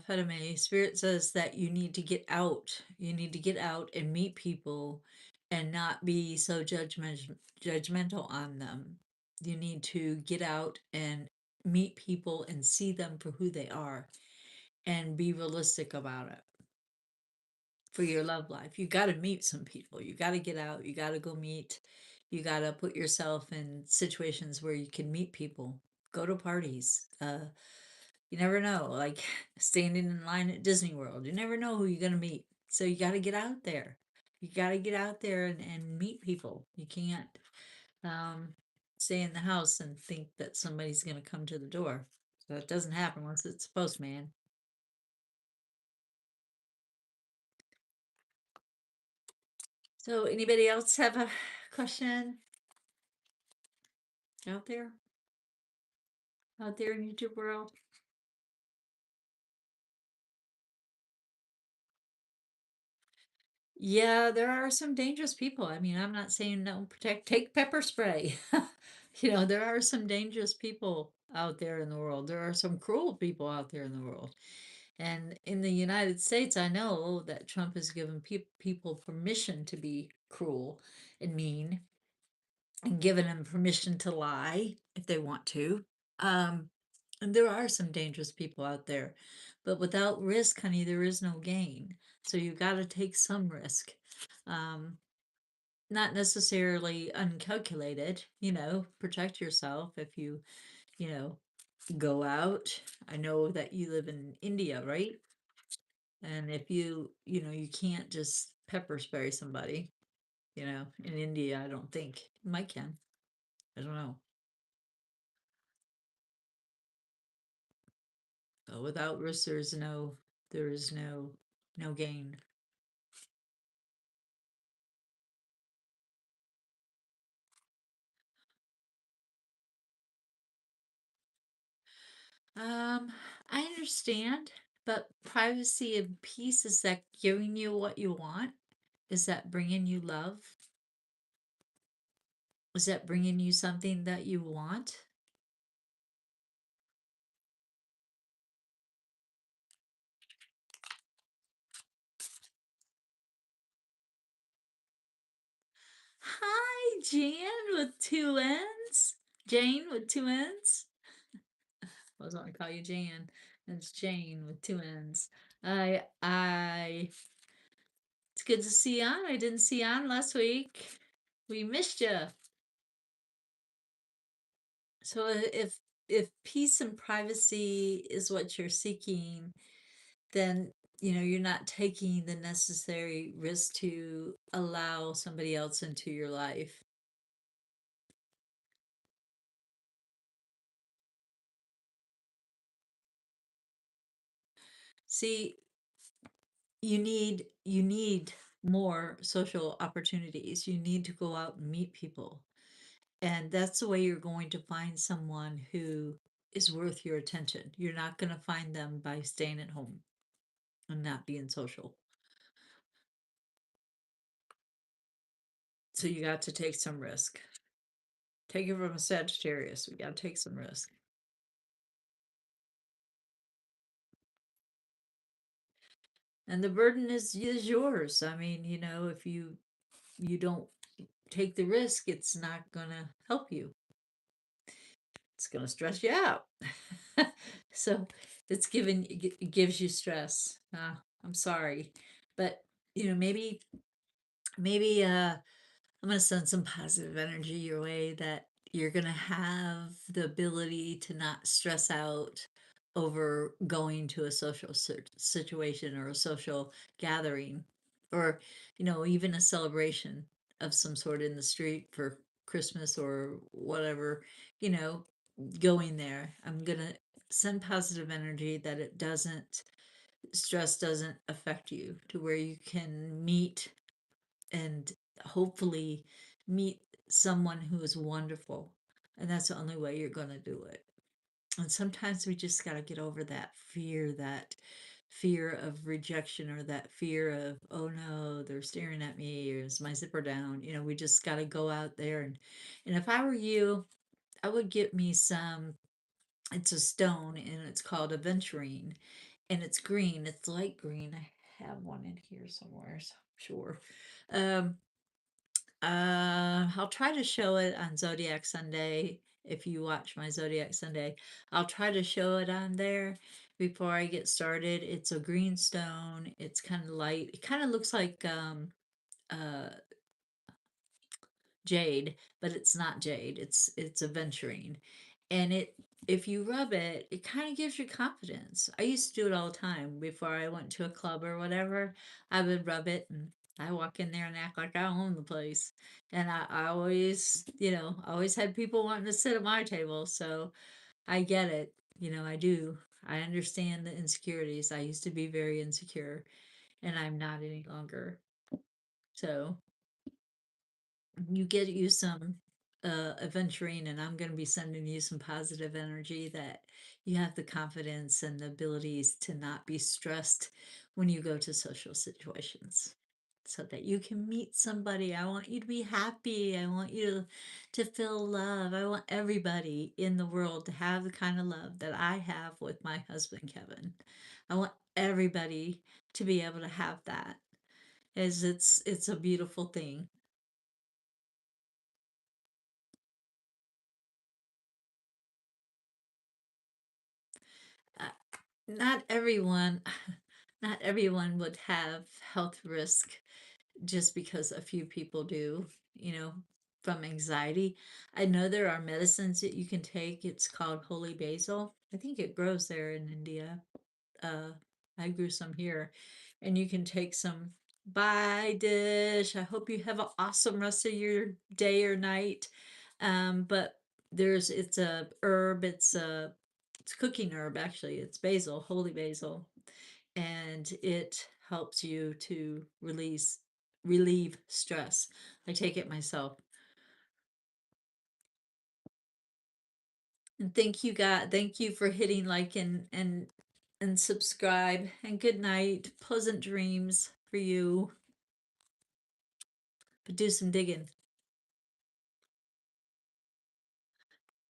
Fatima, Spirit says that you need to get out. You need to get out and meet people and not be so judgmental on them. You need to get out and meet people and see them for who they are and be realistic about it for your love life. You got to meet some people. You got to get out. You got to go meet. You got to put yourself in situations where you can meet people. Go to parties. You never know. Like standing in line at Disney World, you never know who you're gonna meet. So you got to get out there. You got to get out there and meet people. You can't um, stay in the house and think that somebody's gonna come to the door. So it doesn't happen unless it's a postman. So anybody else have a question out there? Out there in YouTube world? Yeah, there are some dangerous people. I mean, I'm not saying don't protect, take pepper spray. There are some dangerous people out there in the world. There are some cruel people out there in the world. And in the United States, I know that Trump has given people permission to be cruel and mean and given them permission to lie if they want to. Um, and there are some dangerous people out there, but without risk, honey, there is no gain. So you got to take some risk. Um, Not necessarily uncalculated, protect yourself if you know, go out. I know that you live in India, right? And if you can't just pepper spray somebody, in India, I don't think. You might can. I don't know. But without risk, there is no gain. Um, I understand, but privacy and peace, is that giving you what you want? Is that bringing you love? Is that bringing you something that you want? Hi, Jan with two N's. Jane with two N's. I was going to call you Jan. It's Jane with two N's. I. It's good to see you on. I didn't see you on last week. We missed you. So if peace and privacy is what you're seeking, then you're not taking the necessary risk to allow somebody else into your life. See, you need more social opportunities. You need to go out and meet people. And that's the way you're going to find someone who is worth your attention. You're not going to find them by staying at home and not being social. So you got to take some risk. Take it from a Sagittarius. We got to take some risk. And the burden is yours. I mean, if you don't take the risk, it's not gonna help you. It's gonna stress you out. So it gives you stress. I'm sorry, but maybe I'm going to send some positive energy your way that you're going to have the ability to not stress out over going to a social situation or a social gathering, or even a celebration of some sort in the street for Christmas or whatever. you know Going there, I'm going to send positive energy that it doesn't stress doesn't affect you, to where you can meet and hopefully meet someone who is wonderful. And that's the only way you're going to do it. And sometimes we just got to get over that fear of rejection, or that fear of, oh no, they're staring at me, or is my zipper down? We just got to go out there. And if I were you, I would get me some. It's a stone and it's called aventurine, and it's green. It's light green. I have one in here somewhere, so I'm sure. Um, I'll try to show it on Zodiac Sunday. If you watch my Zodiac Sunday, I'll try to show it on there before I get started. It's a green stone. It's kind of light. It kind of looks like uh jade, but it's not jade. It's aventurine. And if you rub it, it kind of gives you confidence. I used to do it all the time before I went to a club or whatever. I would rub it, and I walk in there and act like I own the place. And I always, always had people wanting to sit at my table. So I get it. I do. I understand the insecurities. I used to be very insecure, and I'm not any longer. So you get you some aventurine, and I'm going to be sending you some positive energy that you have the confidence and the abilities to not be stressed when you go to social situations. so that you can meet somebody. I want you to be happy. I want you to feel love. I want everybody in the world to have the kind of love that I have with my husband, Kevin. I want everybody to be able to have that. As it's a beautiful thing. Uh, not everyone, not everyone would have health risk just because a few people do, you know, from anxiety. I know there are medicines that you can take. It's called holy basil. I think it grows there in India. uh, I grew some here, and you can take some. Bye, Dish. I hope you have an awesome rest of your day or night. But it's a herb. It's cooking herb actually. It's basil, holy basil, and it helps you to relieve stress. I take it myself. And thank you, God. Thank you for hitting like and subscribe. And good night. Pleasant dreams for you. But do some digging.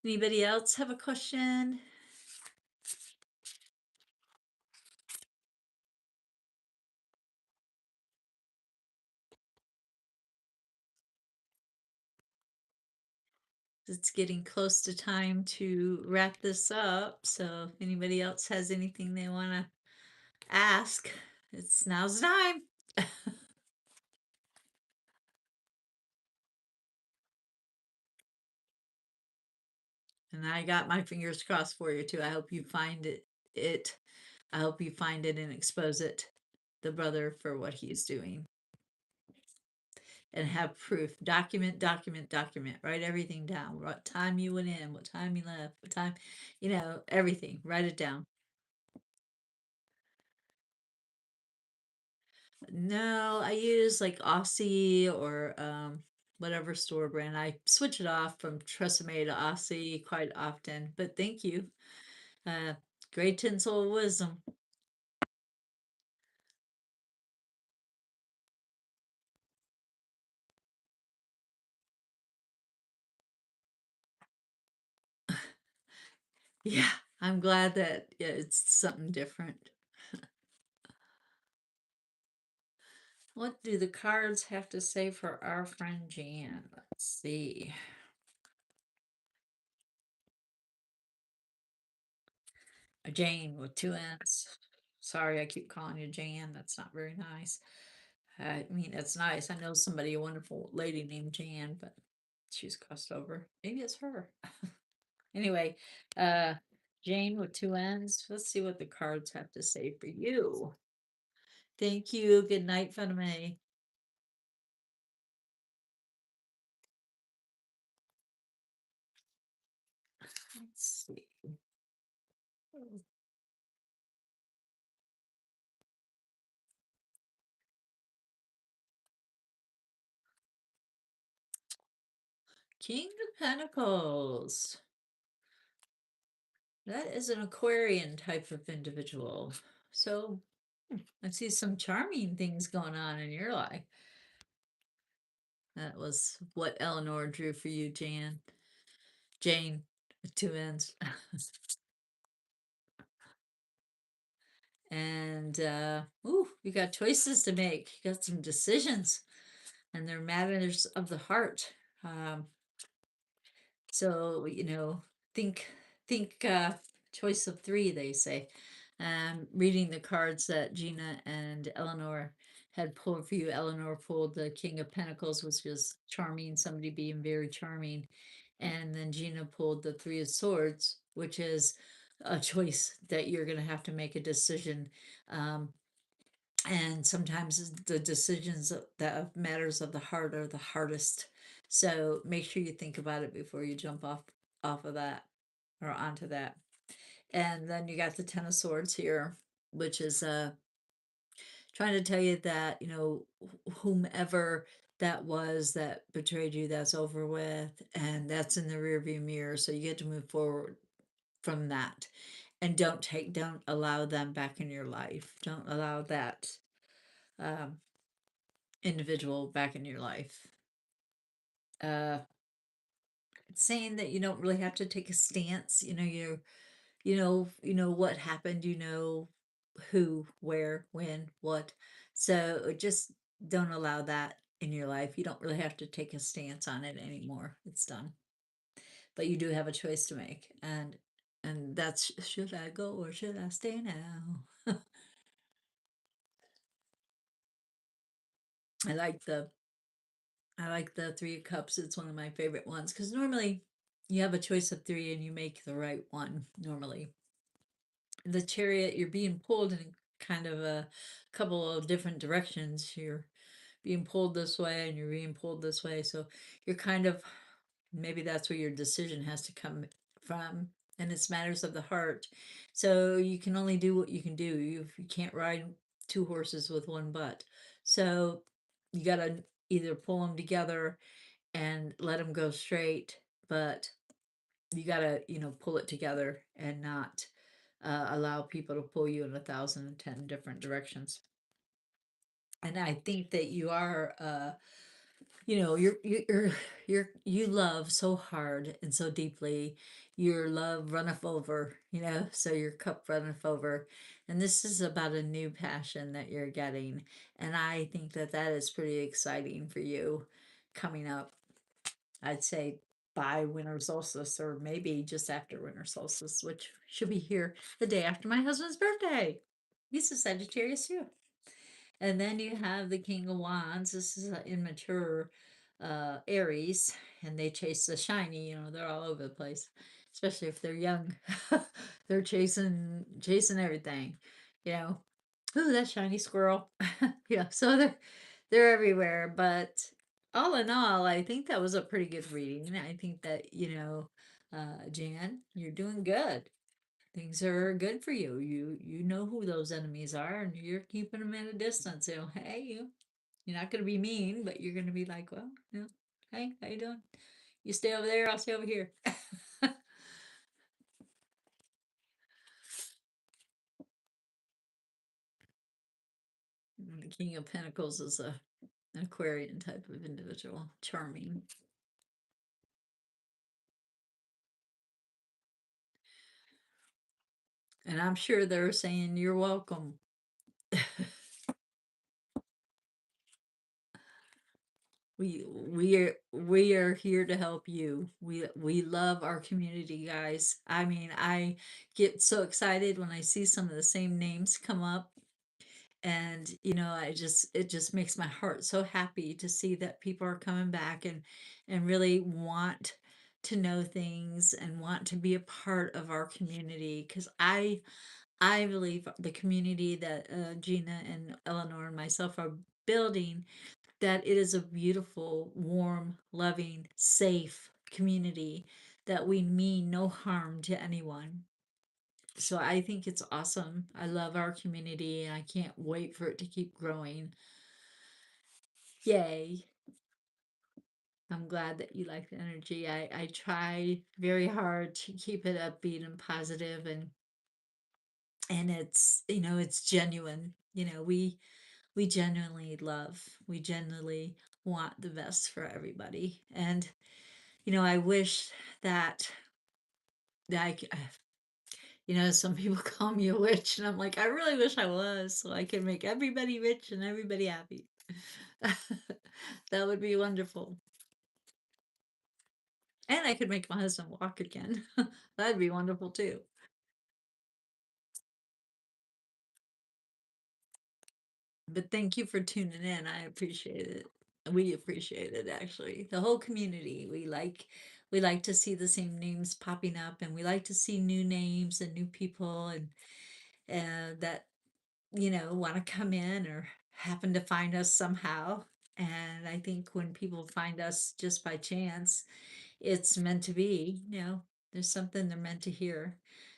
Anybody else have a question? It's getting close to time to wrap this up. So if anybody else has anything they want to ask, it's now's the time. And I got my fingers crossed for you too. I hope you find it. I hope you find it and expose it, the brother, for what he's doing. And have proof. Document, document, document. Write everything down. What time you went in, what time you left, what time, everything. Write it down. No, I use like Aussie or whatever store brand. I switch it off from Tresemme to Aussie quite often. But thank you. Uh, great tinsel of wisdom. Yeah, I'm glad that yeah, it's something different. What do the cards have to say for our friend Jan? Let's see. Jane with two N's. Sorry, I keep calling you Jan. That's not very nice. I mean, it's nice. I know somebody, a wonderful lady named Jan, but she's crossed over. Maybe it's her. Anyway, uh, Jane with two N's. Let's see what the cards have to say for you. Thank you. Good night, Fatima. Let's see. King of Pentacles. That is an Aquarian type of individual. So I see some charming things going on in your life. That was what Eleanor drew for you, Jan. Jane, with two N's. And ooh, you got choices to make. You got some decisions, and they're matters of the heart. Um, so think choice of three, they say. Reading the cards that Gina and Eleanor had pulled for you. Eleanor pulled the King of Pentacles, which was charming, somebody being very charming. And then Gina pulled the Three of Swords, which is a choice that you're going to have to make a decision. Um, and sometimes the decisions that matters of the heart are the hardest. So make sure you think about it before you jump off of that or onto that. And then you got the Ten of Swords here, which is trying to tell you that whomever that was that betrayed you, that's over with, and that's in the rearview mirror. So you get to move forward from that, and don't allow them back in your life. Don't allow that. Um, individual back in your life. Uh, saying that you don't really have to take a stance. You know what happened. You know who, where, when, what. So just don't allow that in your life. You don't really have to take a stance on it anymore. It's done. But you do have a choice to make, and that's, should I go or should I stay now? I like the I like the Three of Cups. It's one of my favorite ones because normally you have a choice of three and you make the right one normally. The Chariot, you're being pulled in kind of a couple of different directions. You're being pulled this way and you're being pulled this way. So you're kind of, maybe that's where your decision has to come from. And it's matters of the heart. So you can only do what you can do. You can't ride two horses with one butt. So you got to either pull them together and let them go straight, but you got to, pull it together and not allow people to pull you in 1,010 different directions. And I think that you are, you love so hard and so deeply. Your love runneth over, so your cup runneth over. And this is about a new passion that you're getting. And I think that that is pretty exciting for you coming up. I'd say by winter solstice, or maybe just after winter solstice, which should be here the day after my husband's birthday. He's a Sagittarius too. And then you have the King of Wands. This is an immature Aries, and they chase the shiny. They're all over the place, especially if they're young. They're chasing everything. You know, ooh, that shiny squirrel. So they're everywhere. But all in all, I think that was a pretty good reading. I think that Jan, you're doing good. Things are good for you. You know who those enemies are, and you're keeping them at a distance. Hey, you're not going to be mean, but you're going to be like, well, hey, how you doing? You stay over there, I'll stay over here. The King of Pentacles is an Aquarian type of individual, charming. And I'm sure they're saying you're welcome. We are here to help you. We love our community, guys. I mean, I get so excited when I see some of the same names come up, and it just makes my heart so happy to see that people are coming back and really want to know things and want to be a part of our community, because I believe the community that Gina and Eleanor and myself are building, that it is a beautiful, warm, loving, safe community, that we mean no harm to anyone. So I think it's awesome. I love our community and I can't wait for it to keep growing. Yay. I'm glad that you like the energy. I try very hard to keep it upbeat and positive, and it's genuine. We genuinely love. We genuinely want the best for everybody. And I wish that I, some people call me a witch, and I'm like, I really wish I was, so I can make everybody rich and everybody happy. That would be wonderful. And I could make my husband walk again. That'd be wonderful too. But thank you for tuning in. I appreciate it. We appreciate it, actually. The whole community. We like to see the same names popping up, and we like to see new names and new people, and that want to come in or happen to find us somehow. And I think when people find us just by chance, it's meant to be. There's something they're meant to hear.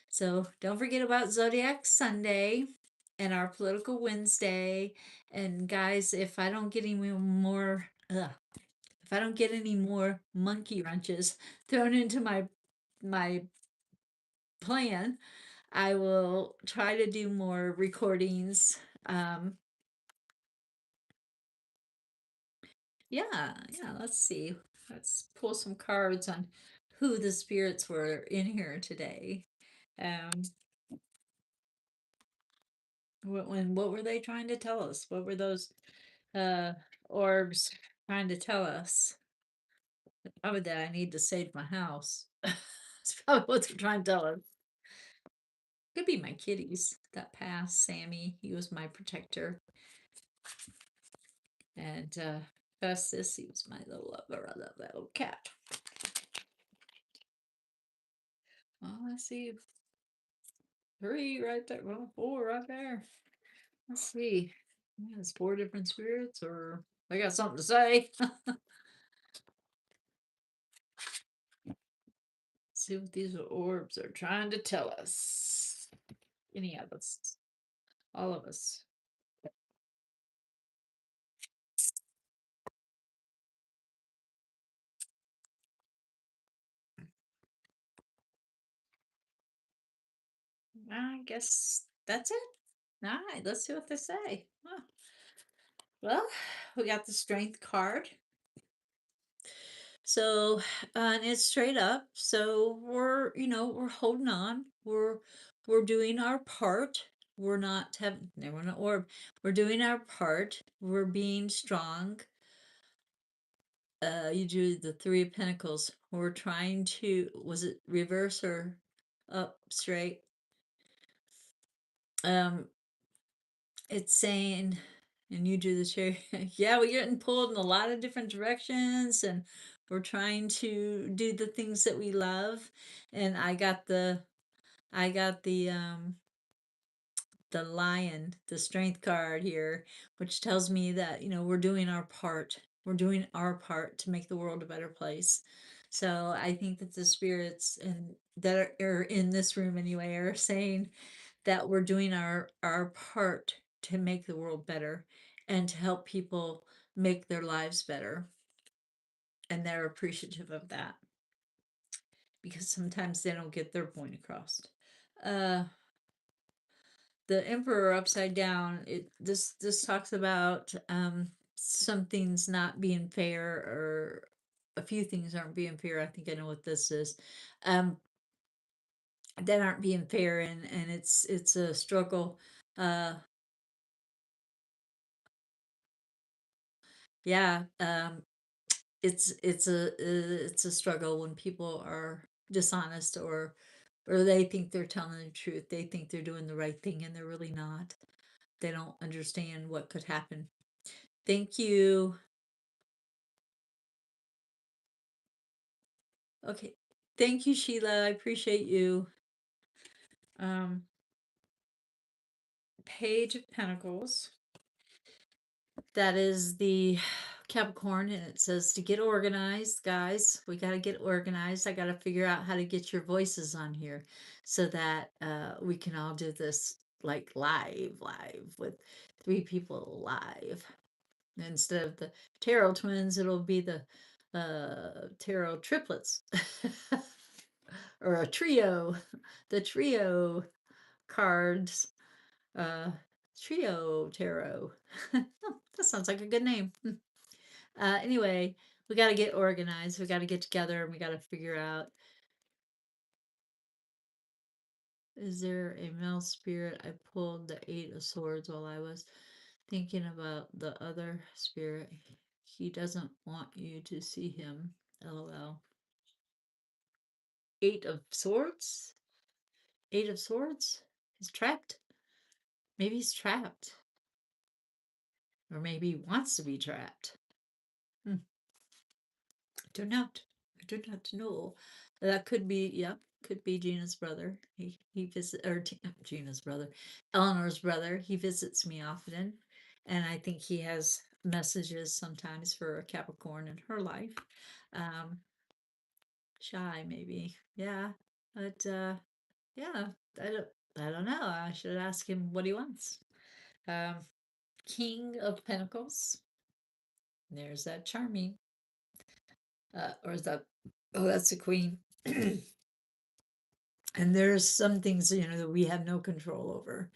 So don't forget about Zodiac Sunday and our political Wednesday. And guys, if I don't get any more monkey wrenches thrown into my plan, I will try to do more recordings. yeah, let's see. Let's pull some cards on who the spirits were in here today. Um, what were they trying to tell us? What were those uh orbs trying to tell us? Probably that I need to save my house. That's probably what they're trying to tell us. Could be my kitties that passed. Sammy, he was my protector. And Festus, he was my little lover. I love that little cat. Oh, I see three right there. Well, four right there. Let's see. Yeah, it's four different spirits, or I got something to say. See what these orbs are trying to tell us. Any of us. All of us. I guess that's it. All right, let's see what they say. Huh. Well, we got the strength card. So, and it's straight up. So we're holding on. We're doing our part. We're not having, no, we're not orb. We're doing our part. We're being strong. You do the Three of Pentacles. We're trying to, was it reverse or up straight? Um, it's saying, and you do the chair. Yeah, we're getting pulled in a lot of different directions, and we're trying to do the things that we love. And I got the lion, the strength card here, which tells me that, we're doing our part. We're doing our part to make the world a better place. So I think that the spirits and that are in this room anyway are saying that we're doing our part to make the world better and to help people make their lives better. And they're appreciative of that because sometimes they don't get their point across. Uh, the emperor upside down, this talks about some things not being fair, or a few things aren't being fair. I think I know what this is. Um, that aren't being fair, and it's a struggle. Uh, yeah, it's a struggle when people are dishonest, or they think they're telling the truth. They think they're doing the right thing and they're really not. They don't understand what could happen. Thank you. Okay. Thank you, Sheila. I appreciate you. Um, Page of Pentacles. That is the Capricorn, and it says to get organized, guys. We got to get organized. I got to figure out how to get your voices on here so that we can all do this like live with three people live. Instead of the tarot twins, it'll be the tarot triplets or a trio, the trio cards, uh, trio tarot. That sounds like a good name. Anyway, we got to get organized. We got to get together and we got to figure out, is there a male spirit? I pulled the Eight of Swords while I was thinking about the other spirit. He doesn't want you to see him. LOL. Eight of Swords? Eight of Swords? He's trapped. Maybe he's trapped. Or maybe he wants to be trapped. Hmm. I do not. I do not know. That could be, yep, could be Gina's brother. He visits, or Gina's brother, Eleanor's brother. He visits me often, and I think he has messages sometimes for a Capricorn in her life. Um, Shy maybe, yeah, but yeah, I don't, I don't know. I should ask him what he wants. Um, King of Pentacles. There's that Charming. Or is that? Oh, that's the Queen. And there's some things, that we have no control over,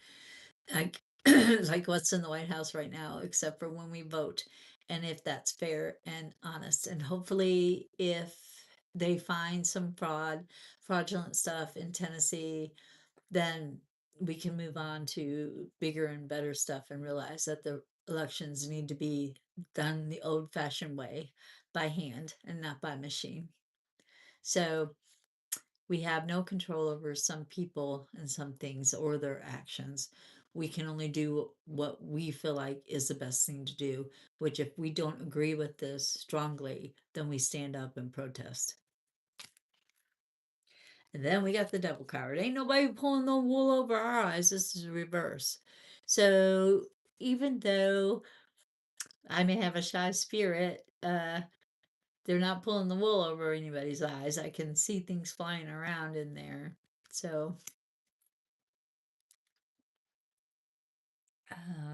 like like what's in the White House right now, except for when we vote. and if that's fair and honest. And hopefully, if they find some fraudulent stuff in Tennessee, then we can move on to bigger and better stuff and realize that the elections need to be done the old fashioned way, by hand and not by machine. So we have no control over some people and some things or their actions. We can only do what we feel like is the best thing to do, which, if we don't agree with this strongly, then we stand up and protest. And then we got the devil card. Ain't nobody pulling no wool over our eyes. This is reverse. So even though I may have a shy spirit, they're not pulling the wool over anybody's eyes. I can see things flying around in there. So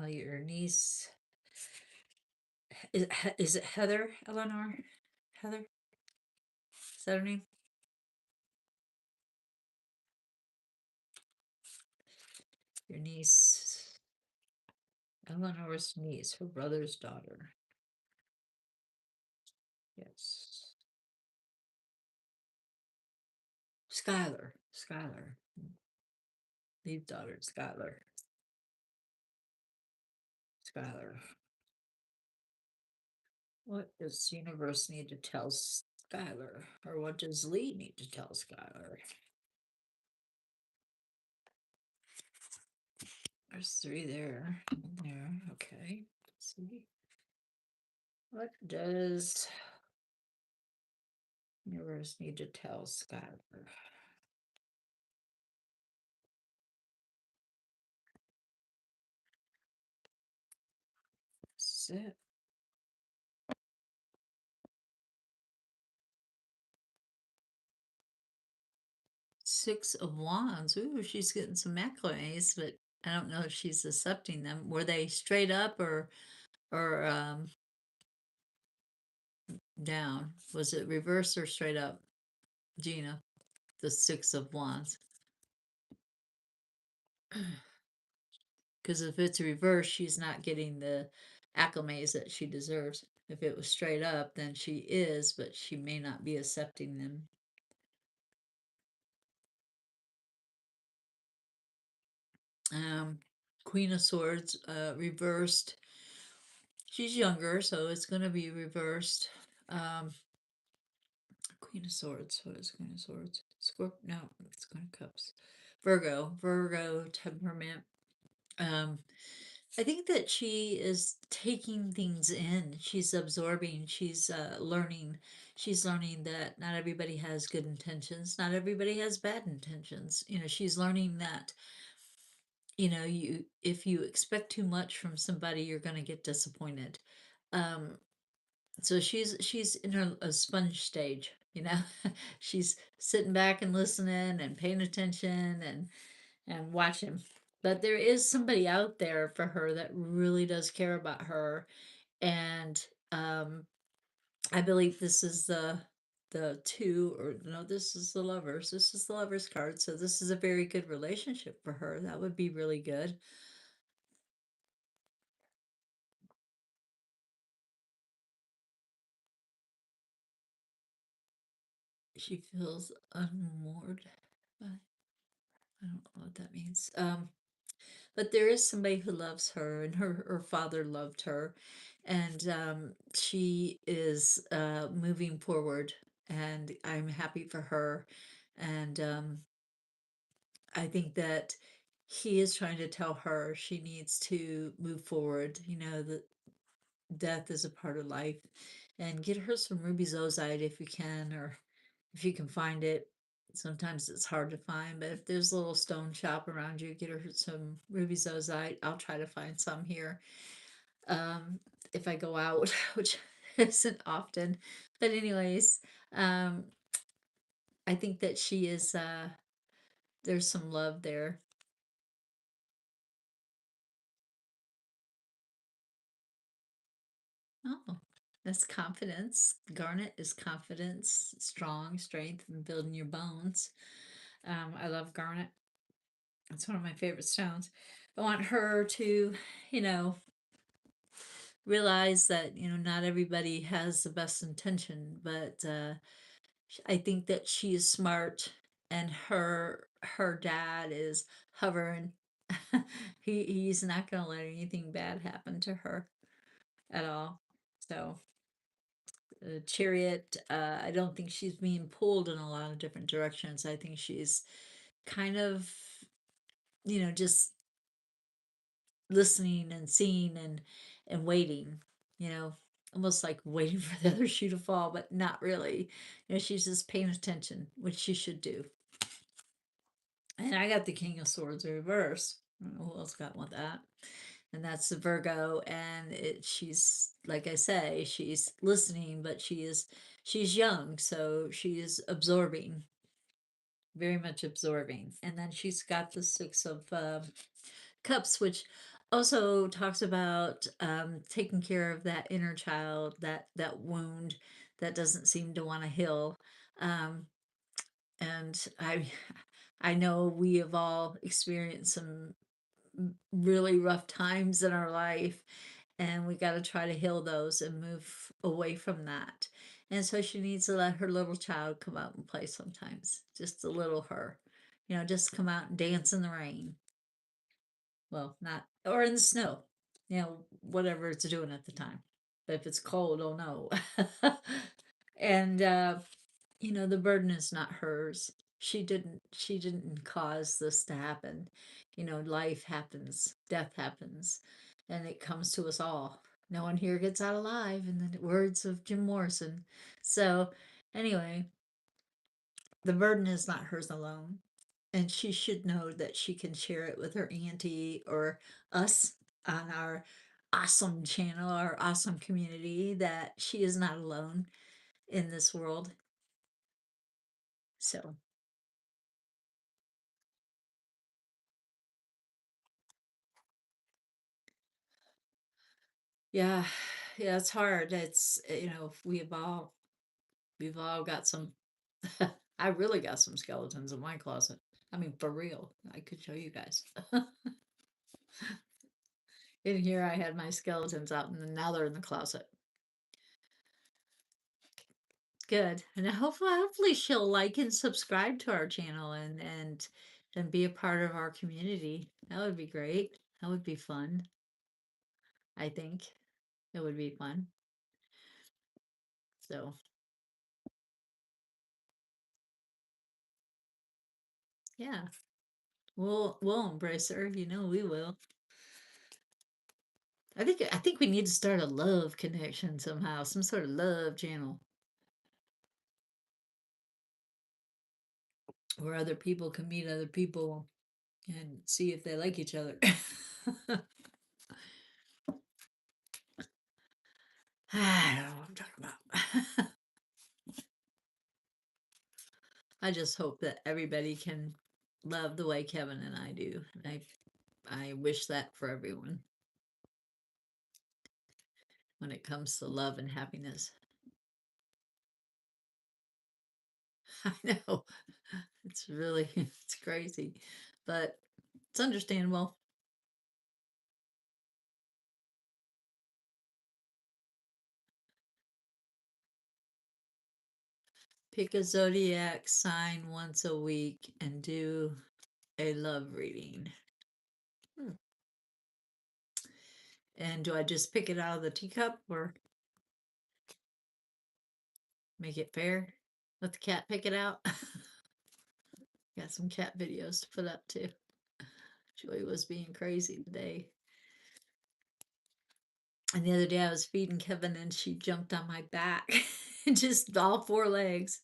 your niece, is it Heather, Eleanor? Heather? Is that her name? Your niece, Eleanor's niece, her brother's daughter. Yes. Skylar. Leave daughter, Skylar. What does universe need to tell Skylar? Or what does Lee need to tell Skylar? There's three there. There, okay. Let's see. What does universe need to tell Skylar? This is it. Six of Wands. Ooh, she's getting some macrame, but I don't know if she's accepting them. Were they straight up or down? Was it reverse or straight up, Gina? The Six of Wands. Because if it's reverse, she's not getting the acclimates that she deserves. If it was straight up, then she is, but she may not be accepting them. Queen of Swords, reversed. She's younger, so it's going to be reversed. Queen of Swords. What is Queen of Swords? Scorpio? No, it's Queen of Cups. Virgo temperament. I think that she is taking things in. She's absorbing. She's learning. She's learning that not everybody has good intentions. Not everybody has bad intentions. She's learning that, if you expect too much from somebody, you're going to get disappointed. Um, so she's in a sponge stage. She's sitting back and listening and paying attention and watching. But there is somebody out there for her that really does care about her, and I believe this is the two, or no, this is the lovers. This is the lovers card. So this is a very good relationship for her. That would be really good. She feels unmoored. I don't know what that means. But there is somebody who loves her, and her father loved her, and she is moving forward, and I'm happy for her. And I think that he is trying to tell her she needs to move forward. That death is a part of life, and get her some ruby zozite if you can, or if you can find it. Sometimes it's hard to find, but if there's a little stone shop around you, get her some ruby zozite. I'll try to find some here, um, if I go out, which isn't often. But anyways, um, I think that she is. There's some love there. Oh, that's confidence. Garnet is confidence, strength, and building your bones. I love garnet. It's one of my favorite stones. I want her to, you know, realize that, not everybody has the best intention, but I think that she is smart, and her dad is hovering. He's not going to let anything bad happen to her at all. So, Chariot, I don't think she's being pulled in a lot of different directions. I think she's kind of, just listening and seeing and waiting, you know, almost like waiting for the other shoe to fall, but not really. She's just paying attention, which she should do. And I got the King of Swords reverse. I don't know who else got one of that. And that's the Virgo, and she's, like I say, she's listening, but she's young, so she is absorbing, very much absorbing. And then she's got the Six of Cups, which also talks about taking care of that inner child, that wound that doesn't seem to want to heal. Um, and I know we have all experienced some really rough times in our life, and we got to try to heal those and move away from that. And so she needs to let her little child come out and play sometimes, just a little her, just come out and dance in the rain. Well, not, or in the snow, whatever it's doing at the time. But if it's cold, oh no. And the burden is not hers. She didn't cause this to happen. Life happens, death happens, and it comes to us all. No one here gets out alive, in the words of Jim Morrison. So, anyway, the burden is not hers alone, and she should know that she can share it with her auntie or us on our awesome channel, our awesome community, that she is not alone in this world. So, yeah, yeah, it's hard. It's, we've all got some, I really got some skeletons in my closet. I mean, for real. I could show you guys. In here, I had my skeletons out, and now they're in the closet. Good. And hopefully she'll like and subscribe to our channel and be a part of our community. That would be great. That would be fun. I think it would be fun. So, yeah. We'll embrace her, we will. I think we need to start a love connection somehow, some sort of love channel where other people can meet other people and see if they like each other. I don't know what I'm talking about. I just hope that everybody can love the way Kevin and I do. I wish that for everyone when it comes to love and happiness. I know it's really it's crazy, but it's understandable. Pick a zodiac sign once a week and do a love reading. Hmm. And do I just pick it out of the teacup or make it fair? Let the cat pick it out? Got some cat videos to put up too. Joy was being crazy today. And the other day I was feeding Kevin and she jumped on my back, just all four legs.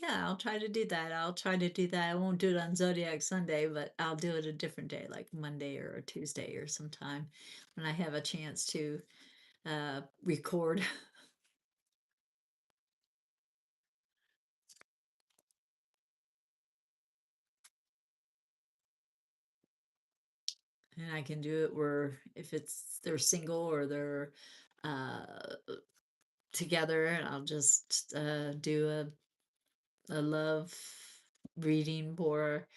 Yeah, I'll try to do that. I'll try to do that. I won't do it on Zodiac Sunday, but I'll do it a different day, like Monday or a Tuesday or sometime when I have a chance to record. And I can do it where if they're single or they're uh, together, and I'll just do a love reading for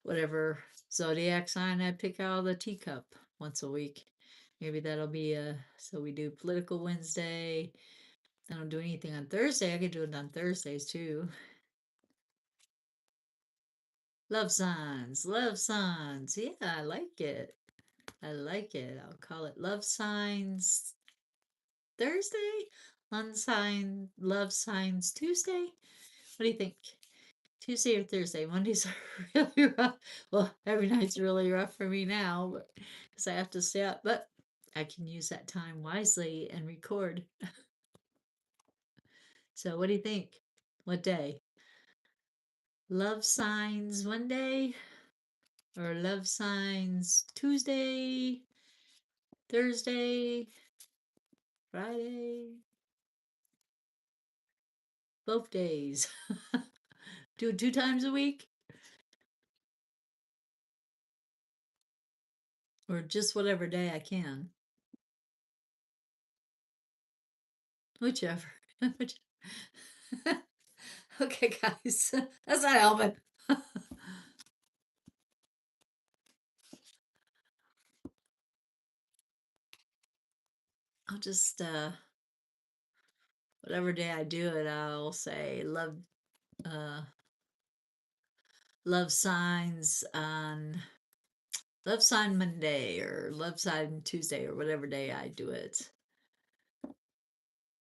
whatever zodiac sign I pick out of the teacup once a week. Maybe that'll be so we do political Wednesday. I don't do anything on Thursday. I could do it on Thursdays too. Love signs, love signs. Yeah, I like it. I like it. I'll call it Love Signs Thursday, Love Signs Tuesday. What do you think? Tuesday or Thursday? Mondays are really rough. Well, every night's really rough for me now because I have to stay up, but I can use that time wisely and record. So, what do you think? What day? Love Signs Monday or Love Signs Tuesday, Thursday, Friday? Both days. Do it 2 times a week or just whatever day I can. Whichever. Okay, guys. That's not helping. I'll just whatever day I do it, I'll say uh love signs on love sign Monday or love sign Tuesday or whatever day I do it.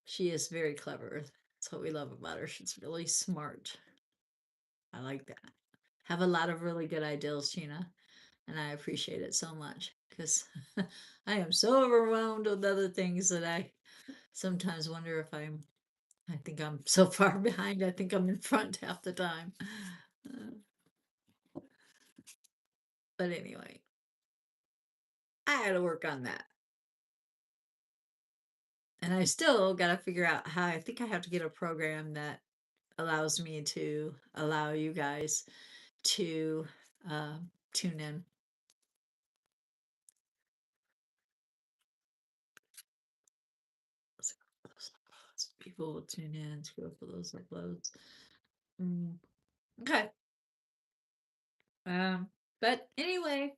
She is very clever. That's what we love about her. She's really smart. I like that. Have a lot of really good ideas, Gina, and I appreciate it so much because I am so overwhelmed with other things that I sometimes wonder if I think I'm so far behind. I think I'm in front half the time. But anyway, I had to work on that. And I still got to figure out how I think I have to get a program that allows me to allow you guys to uh, tune in. People will tune in to go for those uploads. Okay. But anyway,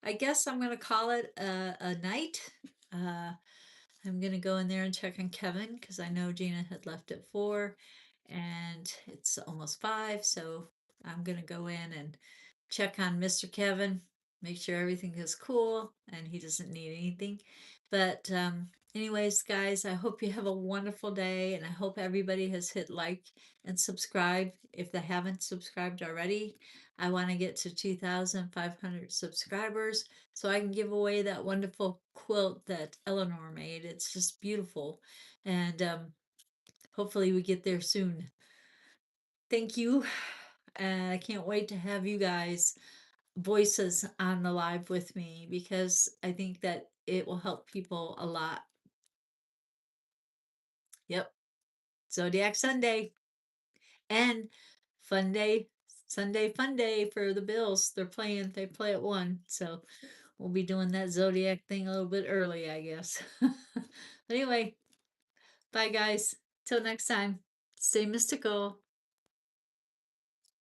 I guess I'm gonna call it a night. Uh, I'm gonna go in there and check on Kevin because I know Gina had left at 4 and it's almost 5, so I'm gonna go in and check on Mr. Kevin, make sure everything is cool and he doesn't need anything. But anyways, guys, I hope you have a wonderful day and I hope everybody has hit like and subscribe if they haven't subscribed already. I want to get to 2,500 subscribers so I can give away that wonderful quilt that Eleanor made. It's just beautiful. And hopefully we get there soon. Thank you. And I can't wait to have you guys voices on the live with me because I think that it will help people a lot. Yep. Zodiac Sunday and fun day, Sunday fun day for the Bills. They play at 1. So we'll be doing that Zodiac thing a little bit early, I guess. But anyway, bye guys. Till next time. Stay mystical.